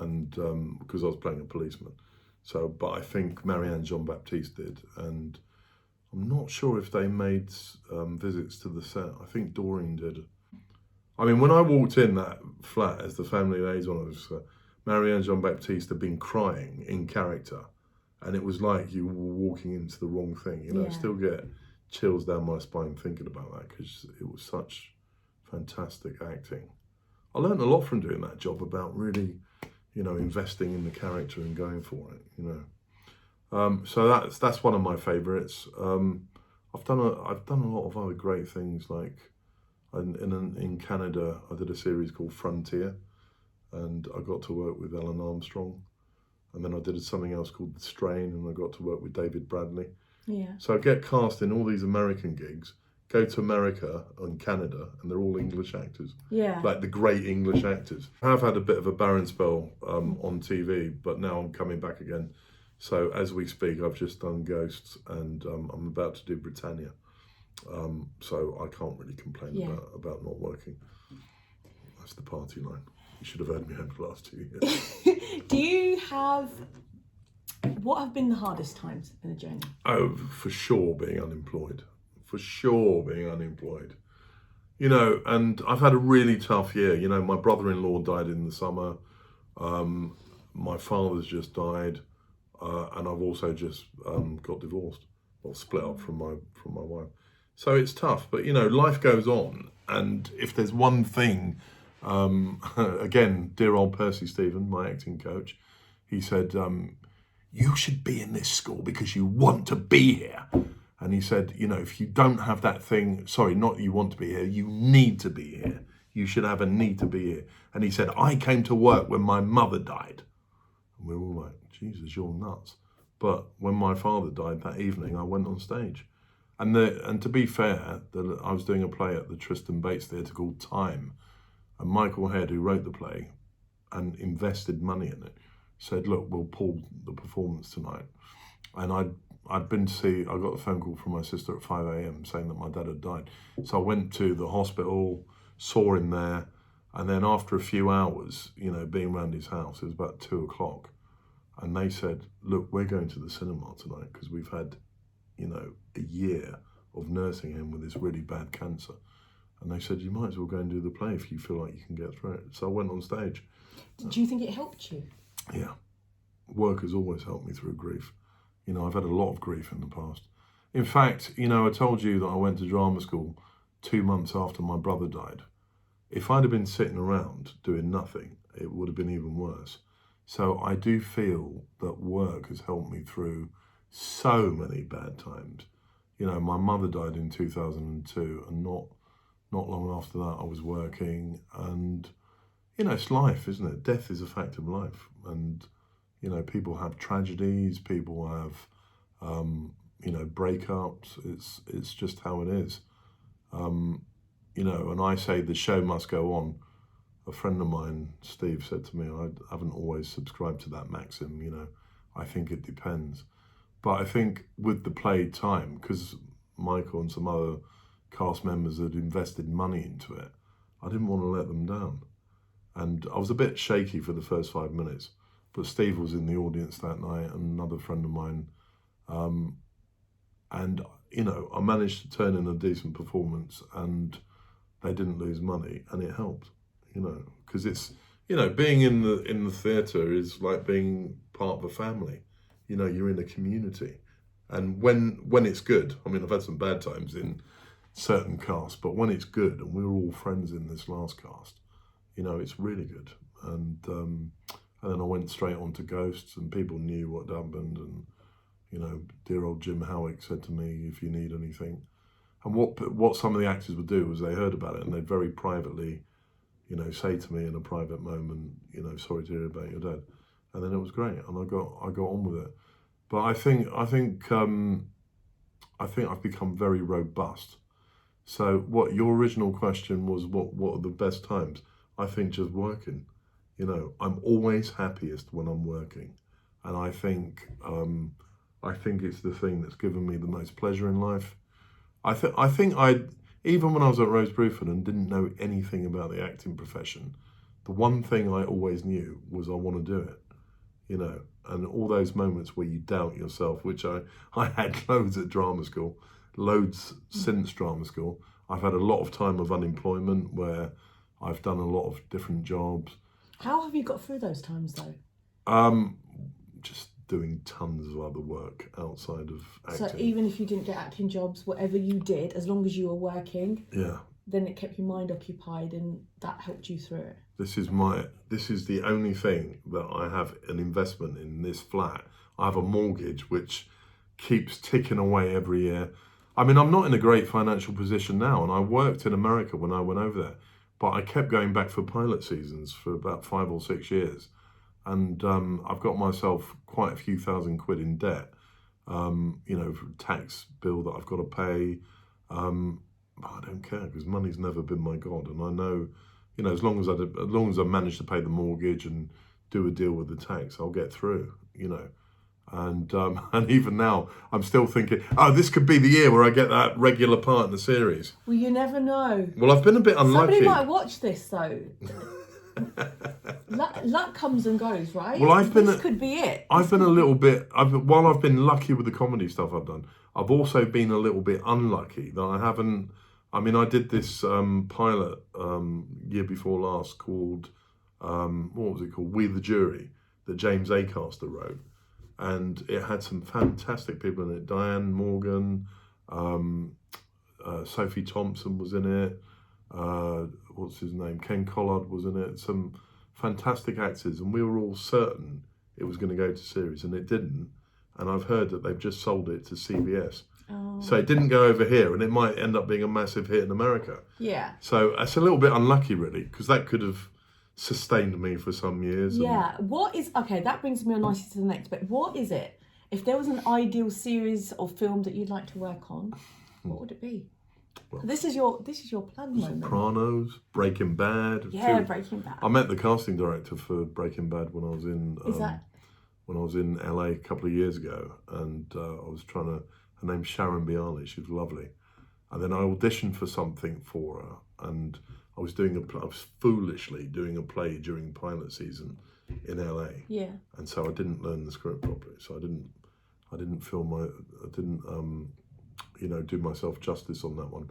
And because I was playing a policeman. But I think Marianne Jean-Baptiste did, and I'm not sure if they made visits to the set. I think Doreen did. I mean, when I walked in that flat as the family liaison officer, Marianne Jean-Baptiste had been crying in character, and it was like you were walking into the wrong thing. I still get chills down my spine thinking about that because it was such fantastic acting. I learned a lot from doing that job about really, investing in the character and going for it. So that's one of my favourites. I've done a lot of other great things, like in Canada I did a series called Frontier, and I got to work with Ellen Armstrong, and then I did something else called The Strain, and I got to work with David Bradley. Yeah. So I get cast in all these American gigs, go to America and Canada, and they're all English actors. Yeah. Like the great English actors. I've had a bit of a barren spell on TV, but now I'm coming back again. So as we speak, I've just done Ghosts, and I'm about to do Britannia. So I can't really complain about not working. That's the party line. You should have heard me over the last 2 years. Do you have... What have been the hardest times in the journey? Oh, for sure being unemployed. And I've had a really tough year. My brother-in-law died in the summer. My father's just died. And I've also just got divorced. Or split up from my wife. So it's tough. But, life goes on. And if there's one thing... again, dear old Percy Stephen, my acting coach, he said... you should be in this school because you want to be here. And he said, if you don't have that thing, sorry, not you want to be here, you need to be here. You should have a need to be here. And he said, I came to work when my mother died. And we were all like, Jesus, you're nuts. But when my father died that evening, I went on stage. And to be fair, I was doing a play at the Tristan Bates Theatre called Time, and Michael Head, who wrote the play and invested money in it, said, "Look, we'll pull the performance tonight." And I'd been to see. I got a phone call from my sister at 5 a.m. saying that my dad had died. So I went to the hospital, saw him there, and then after a few hours, being around his house, it was about 2 o'clock, and they said, "Look, we're going to the cinema tonight because we've had, a year of nursing him with this really bad cancer." And they said, "You might as well go and do the play if you feel like you can get through it." So I went on stage. Do you think it helped you? Yeah. Work has always helped me through grief. I've had a lot of grief in the past. In fact, I told you that I went to drama school 2 months after my brother died. If I'd have been sitting around doing nothing, it would have been even worse. So I do feel that work has helped me through so many bad times. My mother died in 2002, and not long after that I was working. And, it's life, isn't it? Death is a fact of life. And, people have tragedies, people have, breakups. It's just how it is. And I say the show must go on. A friend of mine, Steve, said to me, "I haven't always subscribed to that maxim, I think it depends." But I think with the play Time, because Michael and some other cast members had invested money into it, I didn't want to let them down. And I was a bit shaky for the first 5 minutes, but Steve was in the audience that night and another friend of mine. And, I managed to turn in a decent performance and they didn't lose money, and it helped, because it's, being in the theatre is like being part of a family. You're in a community. And when it's good, I've had some bad times in certain casts, but when it's good, and we were all friends in this last cast, it's really good. And then I went straight on to Ghosts, and people knew what happened. And, dear old Jim Howick said to me, "If you need anything." And what some of the actors would do was they heard about it and they'd very privately, say to me in a private moment, "Sorry to hear about your dad." And then it was great, and I got on with it. But I think I've become very robust. So what your original question was, what are the best times? I think just working. I'm always happiest when I'm working, and I think it's the thing that's given me the most pleasure in life. I think even when I was at Rose Bruford and didn't know anything about the acting profession, the one thing I always knew was I want to do it. And all those moments where you doubt yourself, which I had loads at drama school, loads since drama school. I've had a lot of time of unemployment where I've done a lot of different jobs. How have you got through those times though? Just doing tons of other work outside of acting. So even if you didn't get acting jobs, whatever you did, as long as you were working, yeah, then it kept your mind occupied, and that helped you through it. This is the only thing that I have an investment in this flat. I have a mortgage which keeps ticking away every year. I'm not in a great financial position now, and I worked in America when I went over there, but I kept going back for pilot seasons for about 5 or 6 years. And I've got myself quite a few £1,000 in debt, for a tax bill that I've got to pay. But I don't care, because money's never been my god. And I know, as long as I manage to pay the mortgage and do a deal with the tax, I'll get through, And even now, I'm still thinking, this could be the year where I get that regular part in the series. Well, you never know. Well, I've been a bit unlucky. Somebody might watch this, though. Luck comes and goes, right? Well, this could be it. I've been a little bit, while I've been lucky with the comedy stuff I've done, I've also been a little bit unlucky that I haven't. I did this pilot year before last called, what was it called? We the Jury, that James Acaster wrote. And it had some fantastic people in it. Diane Morgan, Sophie Thompson was in it. What's his name? Ken Collard was in it. Some fantastic actors. And we were all certain it was going to go to series, and it didn't. And I've heard that they've just sold it to CBS. Oh. So it didn't go over here, and it might end up being a massive hit in America. Yeah. So it's a little bit unlucky, really, because that could have sustained me for some years. Yeah. That brings me on nicely to the next bit. What is it? If there was an ideal series or film that you'd like to work on, What would it be? Well, this is your plug moment. Sopranos, Breaking Bad. Yeah, Breaking Bad. I met the casting director for Breaking Bad when I was in when I was in LA a couple of years ago, and I was trying to. Her name's Sharon Bialy. She was lovely, and then I auditioned for something for her, and I was foolishly doing a play during pilot season in LA. Yeah. And so I didn't learn the script properly. So I didn't do myself justice on that one.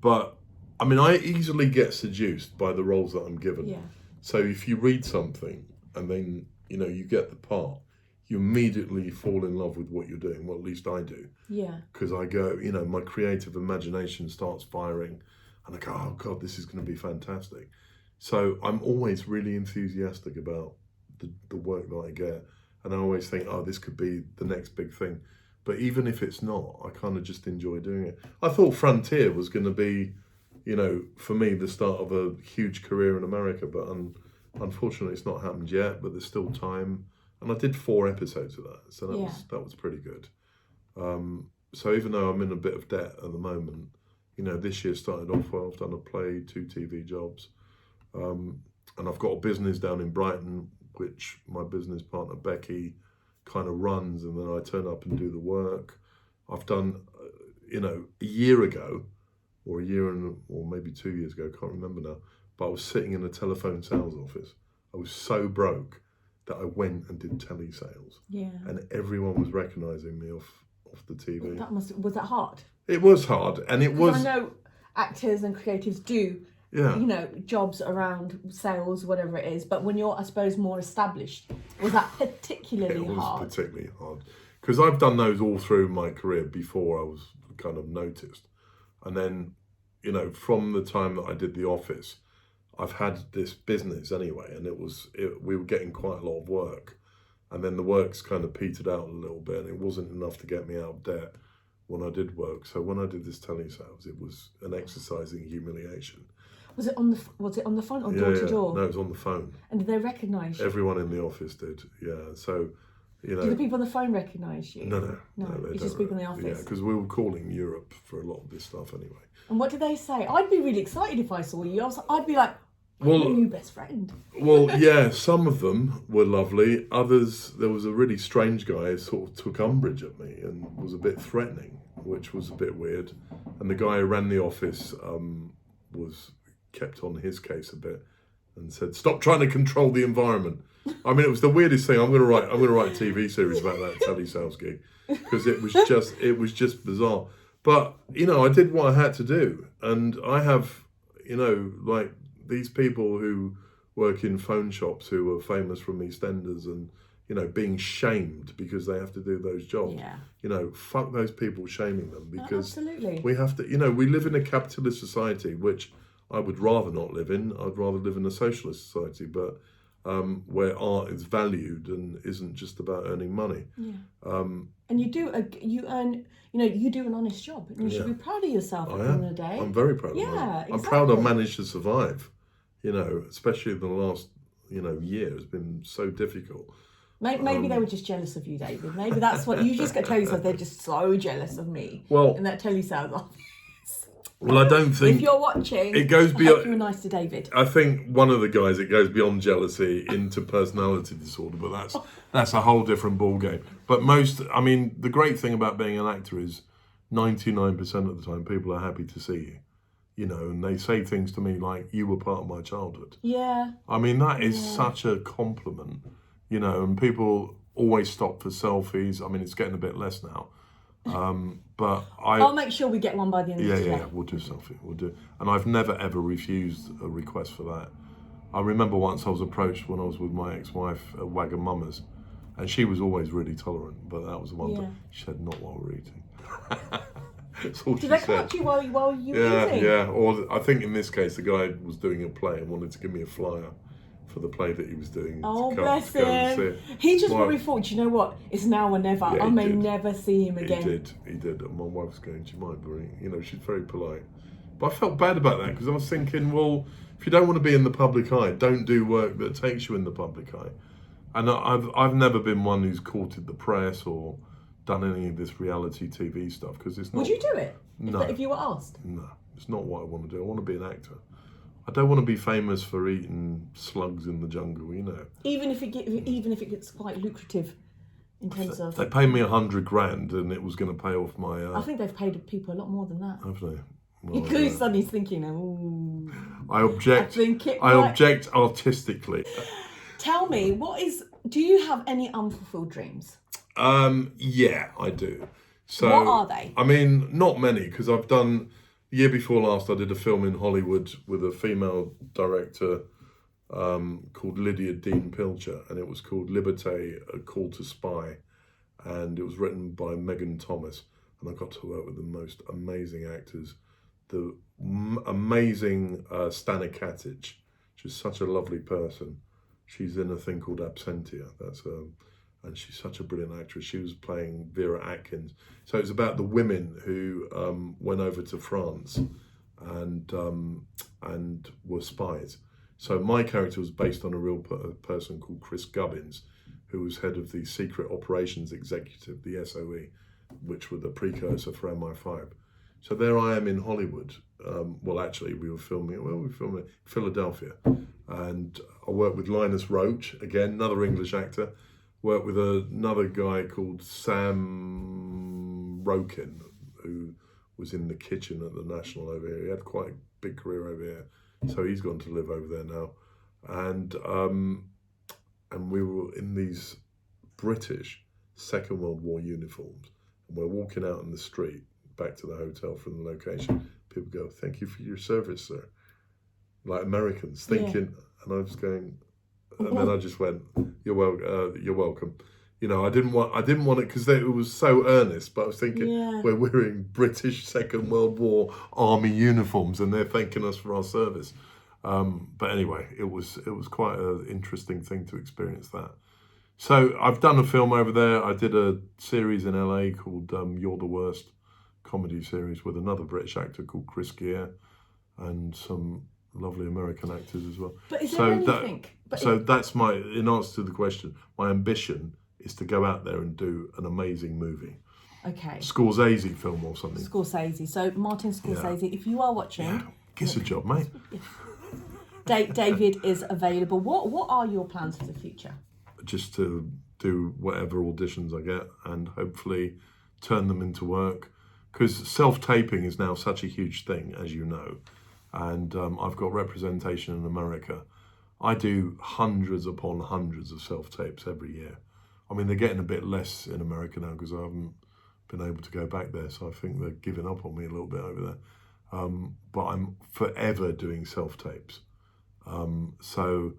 But I mean, I easily get seduced by the roles that I'm given. Yeah. So if you read something and then, you get the part, you immediately fall in love with what you're doing. Well, at least I do. Yeah. Because I go, my creative imagination starts firing and I go, oh God, this is going to be fantastic. So I'm always really enthusiastic about the work that I get. And I always think, oh, this could be the next big thing. But even if it's not, I kind of just enjoy doing it. I thought Frontier was going to be, for me, the start of a huge career in America. But unfortunately, it's not happened yet. But there's still time. And I did 4 episodes of that. So that was pretty good. So even though I'm in a bit of debt at the moment, this year started off well. I've done a play, 2 TV jobs. And I've got a business down in Brighton, which my business partner, Becky, kind of runs, and then I turn up and do the work. I've done, a year ago, or maybe 2 years ago, I can't remember now, but I was sitting in a telephone sales office. I was so broke that I went and did telesales. Yeah. And everyone was recognising me off the TV. Was that hard? It was hard, and it was... I know actors and creatives do, jobs around sales, whatever it is, but when you're, I suppose, more established, was that particularly hard? It was particularly hard, because I've done those all through my career before I was kind of noticed. And then, from the time that I did The Office, I've had this business anyway, and we were getting quite a lot of work. And then the work's kind of petered out a little bit, and it wasn't enough to get me out of debt when I did work. So when I did this telesales, it was an exercise in humiliation. Was it on the phone or door to door? No, it was on the phone. And did they recognise you? Everyone in the office did, yeah. So, Do the people on the phone recognise you? No. It's just people in the office. Yeah, because we were calling Europe for a lot of this stuff anyway. And what did they say? I'd be really excited if I saw you. I'd be like, well, you're your best friend. Well, yeah, some of them were lovely. Others, there was a really strange guy who sort of took umbrage at me and was a bit threatening, which was a bit weird. And the guy who ran the office kept on his case a bit and said, "Stop trying to control the environment." I mean, it was the weirdest thing. I'm going to write a TV series about that telesales gig, because it was just bizarre. But I did what I had to do, and I have like these people who work in phone shops who are famous from EastEnders and being shamed because they have to do those jobs. Yeah. Fuck those people shaming them, because absolutely. We have to. We live in a capitalist society, which I would rather not live in. I'd rather live in a socialist society, but where art is valued and isn't just about earning money. Yeah. And you earn, you do an honest job, and you should be proud of yourself at the end of the day. I'm very proud of myself. Yeah, exactly. I'm proud I've managed to survive, especially in the last, year. It's been so difficult. Maybe they were just jealous of you, David. Maybe that's what you just got to tell yourself. They're just so jealous of me. Well, in that telesales office. Well, I don't think... If you're watching, it goes beyond, I hope you were nice to David. I think one of the guys, it goes beyond jealousy into personality disorder, but that's a whole different ballgame. But the great thing about being an actor is 99% of the time people are happy to see you, and they say things to me like, "You were part of my childhood." Yeah. I mean, that is such a compliment, and people always stop for selfies. I mean, it's getting a bit less now. But I'll make sure we get one by the end of the day. Yeah, we'll do something. We'll do. And I've never ever refused a request for that. I remember once I was approached when I was with my ex-wife at Wagamama's, and she was always really tolerant, but that was the one time she said, "Not while we're eating." Did they come up to you while you were eating? Yeah. Or I think in this case, the guy was doing a play and wanted to give me a flyer for the play that he was doing. Oh, bless him. He just probably thought, you know what, it's now or never. I may never see him again. He did. And my wife's going, she might bring, she's very polite. But I felt bad about that, because I was thinking, well, if you don't want to be in the public eye, don't do work that takes you in the public eye. And I've never been one who's courted the press or done any of this reality TV stuff because it's not. Would you do it? No. If you were asked? No, it's not what I want to do. I want to be an actor. I don't want to be famous for eating slugs in the jungle, you know. Even if it gets quite lucrative in terms of... They paid me $100,000 and it was going to pay off my... I think they've paid people a lot more than that. Have they? Well, because suddenly thinking, oh... I object artistically. Tell me, do you have any unfulfilled dreams? Yeah, I do. So, what are they? I mean, not many, because I've done... The year before last, I did a film in Hollywood with a female director called Lydia Dean Pilcher, and it was called Liberté, A Call to Spy, and it was written by Megan Thomas, and I got to work with the most amazing actors. The amazing Stana Katic. She's such a lovely person. She's in a thing called Absentia. And she's such a brilliant actress. She was playing Vera Atkins. So it's about the women who went over to France and were spies. So my character was based on a real person called Chris Gubbins, who was head of the Secret Operations Executive, the SOE, which were the precursor for MI5. So there I am in Hollywood. Well, actually, we were filming in Philadelphia. And I worked with Linus Roach, again, another English actor. Worked with another guy called Sam Rokin, who was in the kitchen at the National over here. He had quite a big career over here. So he's gone to live over there now. And we were in these British Second World War uniforms. And we're walking out in the street back to the hotel from the location. People go, "Thank you for your service, sir." Like Americans thinking, and I was going, and then I just went, "You're welcome." You know, I didn't want it because it was so earnest. But I was thinking, we're wearing British Second World War Army uniforms, and they're thanking us for our service. But anyway, it was quite an interesting thing to experience that. So I've done a film over there. I did a series in LA called You're the Worst, comedy series with another British actor called Chris Gere, and some lovely American actors as well. But is there anything? That's in answer to the question, my ambition is to go out there and do an amazing movie. Okay. Scorsese film or something. Scorsese. So Martin Scorsese, if you are watching... Kiss a job, mate. David is available. What are your plans for the future? Just to do whatever auditions I get and hopefully turn them into work. Because self-taping is now such a huge thing, as you know. And I've got representation in America. I do hundreds upon hundreds of self-tapes every year. I mean, they're getting a bit less in America now because I haven't been able to go back there. So I think they're giving up on me a little bit over there. But I'm forever doing self-tapes. So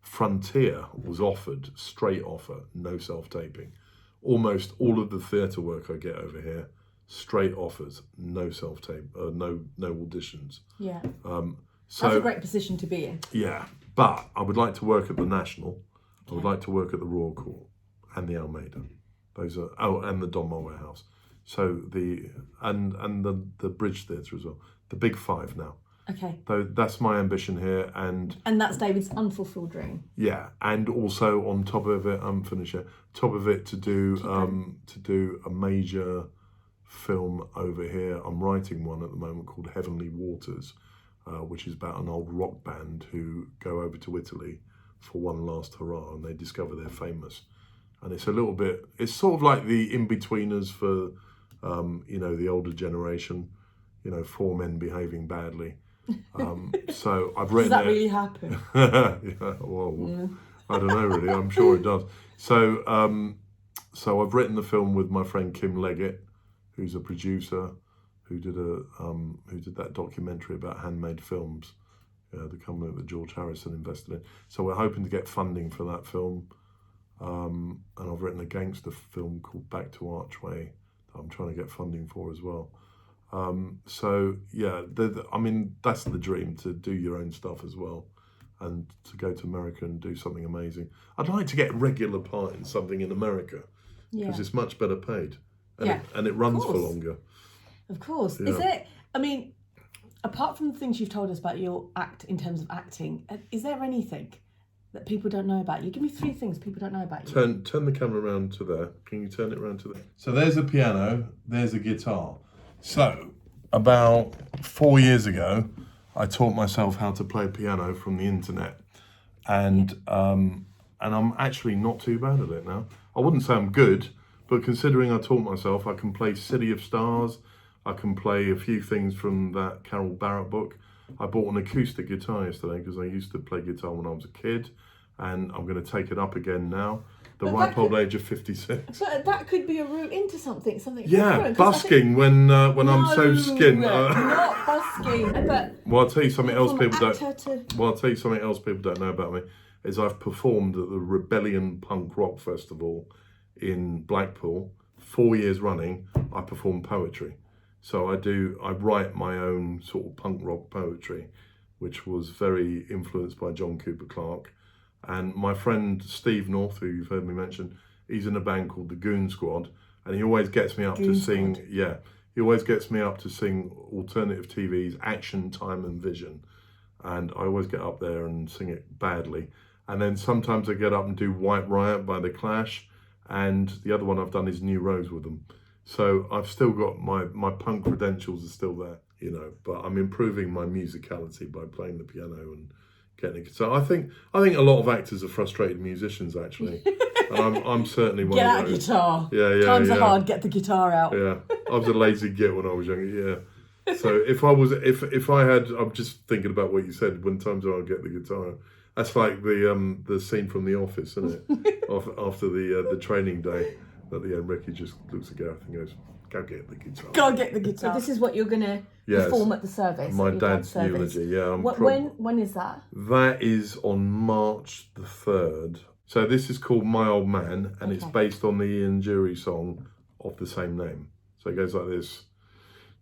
Frontier was offered, straight offer, no self-taping. Almost all of the theatre work I get over here, straight offers, no self-tape, no auditions. Yeah. So that's a great position to be in. Yeah, but I would like to work at the National. I would like to work at the Royal Court and the Almeida. Those are and the Donmar Warehouse. So the Bridge Theatre as well. The big five now. Okay. So that's my ambition here, and that's David's unfulfilled dream. Yeah, and also on top of it, top of it to do a major film over here. I'm writing one at the moment called Heavenly Waters, which is about an old rock band who go over to Italy for one last hurrah, and they discover they're famous. And it's it's sort of like the in-betweeners for, the older generation, four men behaving badly. So I've written. Does that really happen? I don't know really. I'm sure it does. So I've written the film with my friend Kim Leggett, who's a producer, who did that documentary about handmade films, the company that George Harrison invested in. So we're hoping to get funding for that film. And I've written a gangster film called Back to Archway that I'm trying to get funding for as well. That's the dream, to do your own stuff as well and to go to America and do something amazing. I'd like to get a regular part in something in America because it's much better paid and it runs for longer. Of course. Yeah. Is it, apart from the things you've told us about your act in terms of acting, is there anything that people don't know about you? Give me 3 things people don't know about you. Turn the camera around to there. Can you turn it around to there? So there's a piano, there's a guitar. So about 4 years ago, I taught myself how to play piano from the internet, and I'm actually not too bad at it now. I wouldn't say I'm good, but considering I taught myself, I can play City of Stars. I can play a few things from that Carol Barrett book. I bought an acoustic guitar yesterday because I used to play guitar when I was a kid, and I'm going to take it up again now. The ripe old age of 56. But that could be a route into something Yeah, different. busking when I'm so skinned. Not busking. But well, I'll tell you something else people don't. To... Well, I'll tell you something else people don't know about me is I've performed at the Rebellion Punk Rock Festival in Blackpool 4 years running. I perform poetry. So I write my own sort of punk rock poetry, which was very influenced by John Cooper Clarke. And my friend Steve North, who you've heard me mention, he's in a band called the Goon Squad, and he always gets me up to sing. Yeah, he always gets me up to sing alternative TV's Action, Time and Vision, and I always get up there and sing it badly. And then sometimes I get up and do White Riot by The Clash, and the other one I've done is New Rose with them. So I've still got my punk credentials are still there, you know, but I'm improving my musicality by playing the piano and getting it. So I think a lot of actors are frustrated musicians actually, and I'm certainly one of those. Get out guitar. Yeah. Times are hard. Get the guitar out. Yeah, I was a lazy git when I was younger. Yeah. So if I had, I'm just thinking about what you said. When times are hard, get the guitar. That's like the scene from The Office, isn't it? After the training day. At the end, Ricky just looks at Gareth and goes, "Go get the guitar." Go get the guitar. So this is what you're going to perform at the service. My dad's eulogy. Yeah. When is that? That is on March the 3rd. So this is called My Old Man, and it's based on the Ian Jury song of the same name. So it goes like this.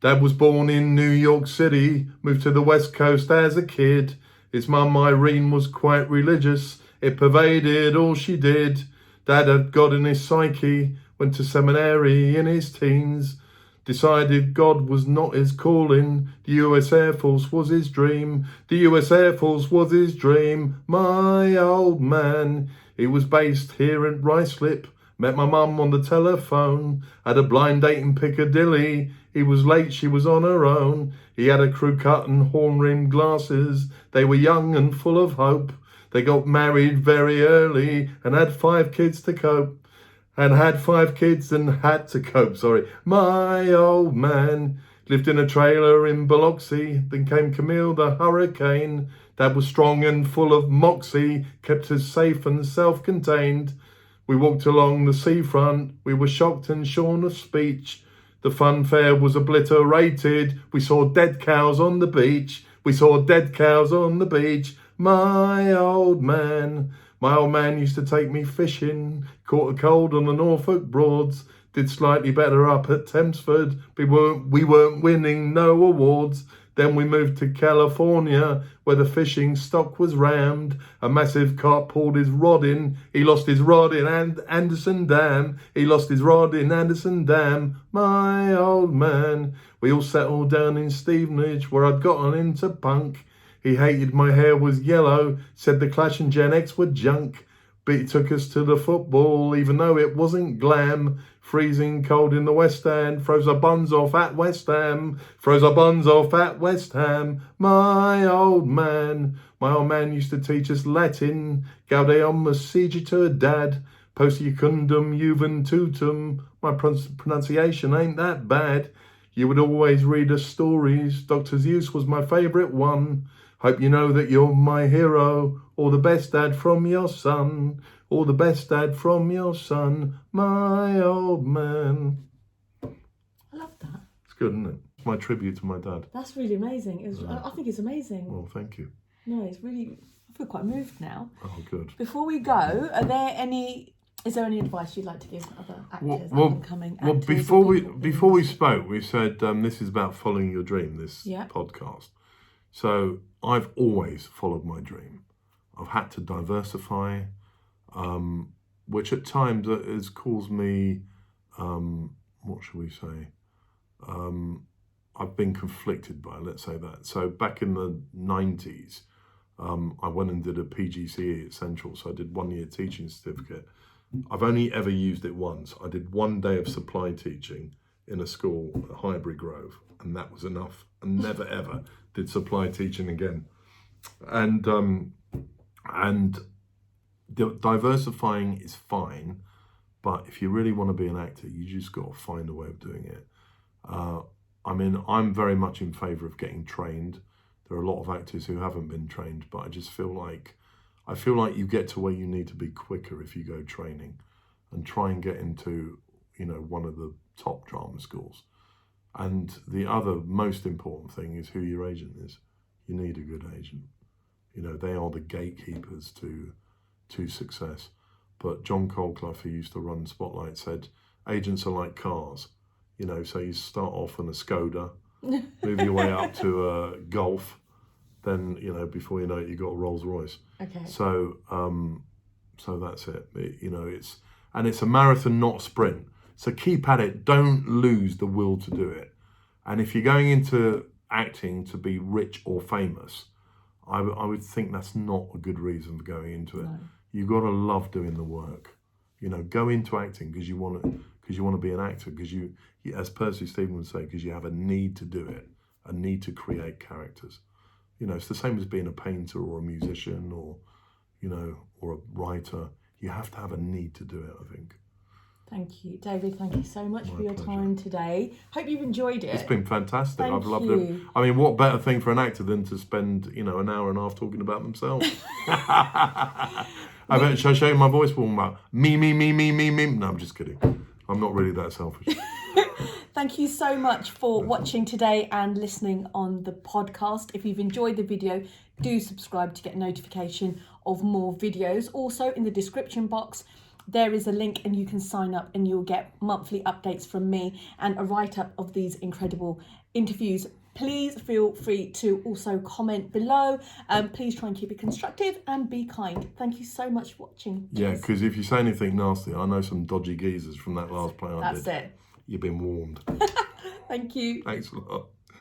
Dad was born in New York City, moved to the West Coast as a kid. His mum Irene was quite religious. It pervaded all she did. Dad had God in his psyche, went to seminary in his teens, decided God was not his calling, the US Air Force was his dream, the US Air Force was his dream, my old man. He was based here at Ruislip, met my mum on the telephone, had a blind date in Piccadilly, he was late, she was on her own, he had a crew cut and horn-rimmed glasses, they were young and full of hope. They got married very early and had 5 kids to cope. And had 5 kids and had to cope, My old man lived in a trailer in Biloxi. Then came Camille the hurricane. Dad was strong and full of moxie, kept us safe and self-contained. We walked along the seafront. We were shocked and shorn of speech. The funfair was obliterated. We saw dead cows on the beach. We saw dead cows on the beach. My old man used to take me fishing, caught a cold on the Norfolk Broads, did slightly better up at Thamesford, we weren't winning no awards. Then we moved to California, where the fishing stock was rammed. A massive carp pulled his rod in, he lost his rod in Anderson Dam, he lost his rod in Anderson Dam, my old man. We all settled down in Stevenage, where I'd gotten into punk. He hated my hair was yellow, said the Clash and Gen X were junk. But he took us to the football, even though it wasn't glam. Freezing cold in the West End, froze our buns off at West Ham. Froze our buns off at West Ham. My old man used to teach us Latin. Gaudeum Massigitur Dad. Post Secundum Juventutum. My pronunciation ain't that bad. You would always read us stories. Dr. Zeus was my favourite one. Hope you know that you're my hero. All the best, Dad, from your son. All the best, Dad, from your son. My old man. I love that. It's good, isn't it? It's my tribute to my dad. That's really amazing. I think it's amazing. Well, thank you. No, it's really... I feel quite moved now. Oh, good. Before we go, is there any advice you'd like to give other actors, up-and-coming actors? Well, before we spoke, we said this is about following your dream, this podcast. So I've always followed my dream. I've had to diversify, which at times has caused me, what should we say? I've been conflicted by, let's say that. So back in the 90s, I went and did a PGCE at Central, so I did 1 year teaching certificate. I've only ever used it once. I did 1 day of supply teaching in a school at Highbury Grove, and that was enough. And never ever did supply teaching again. And diversifying is fine, but if you really want to be an actor, you just got to find a way of doing it. I mean, I'm very much in favour of getting trained. There are a lot of actors who haven't been trained, but I just feel like you get to where you need to be quicker if you go training, and try and get into, you know, one of the top drama schools. And the other most important thing is who your agent is. You need a good agent. You know, they are the gatekeepers to success. But John Colclough, who used to run Spotlight, said agents are like cars. You know, so you start off on a Skoda, move your way up to a Golf, then, you know, before you know it, you got a Rolls Royce. Okay. So that's it. You know, it's a marathon, not a sprint. So keep at it. Don't lose the will to do it. And if you're going into acting to be rich or famous, I would think that's not a good reason for going into it. No. You've got to love doing the work. You know, go into acting because you want to be an actor, because you, as Percy Stephen would say, because you have a need to do it, a need to create characters. You know, it's the same as being a painter or a musician or, you know, or a writer. You have to have a need to do it, I think. Thank you, David. Thank you so much for your pleasure. time today. Hope you've enjoyed it. It's been fantastic. Thank I've loved you. it. I mean, what better thing for an actor than to spend, you know, an hour and a half talking about themselves? Shall I show you my voice warm up? Me. No, I'm just kidding. I'm not really that selfish. Thank you so much for watching today and listening on the podcast. If you've enjoyed the video, do subscribe to get notification of more videos. Also, in the description box, there is a link and you can sign up and you'll get monthly updates from me and a write-up of these incredible interviews. Please feel free to also comment below. Please try and keep it constructive and be kind. Thank you so much for watching. Yeah, because if you say anything nasty, I know some dodgy geezers from that last play I did. That's it. You've been warned. Thank you. Thanks a lot.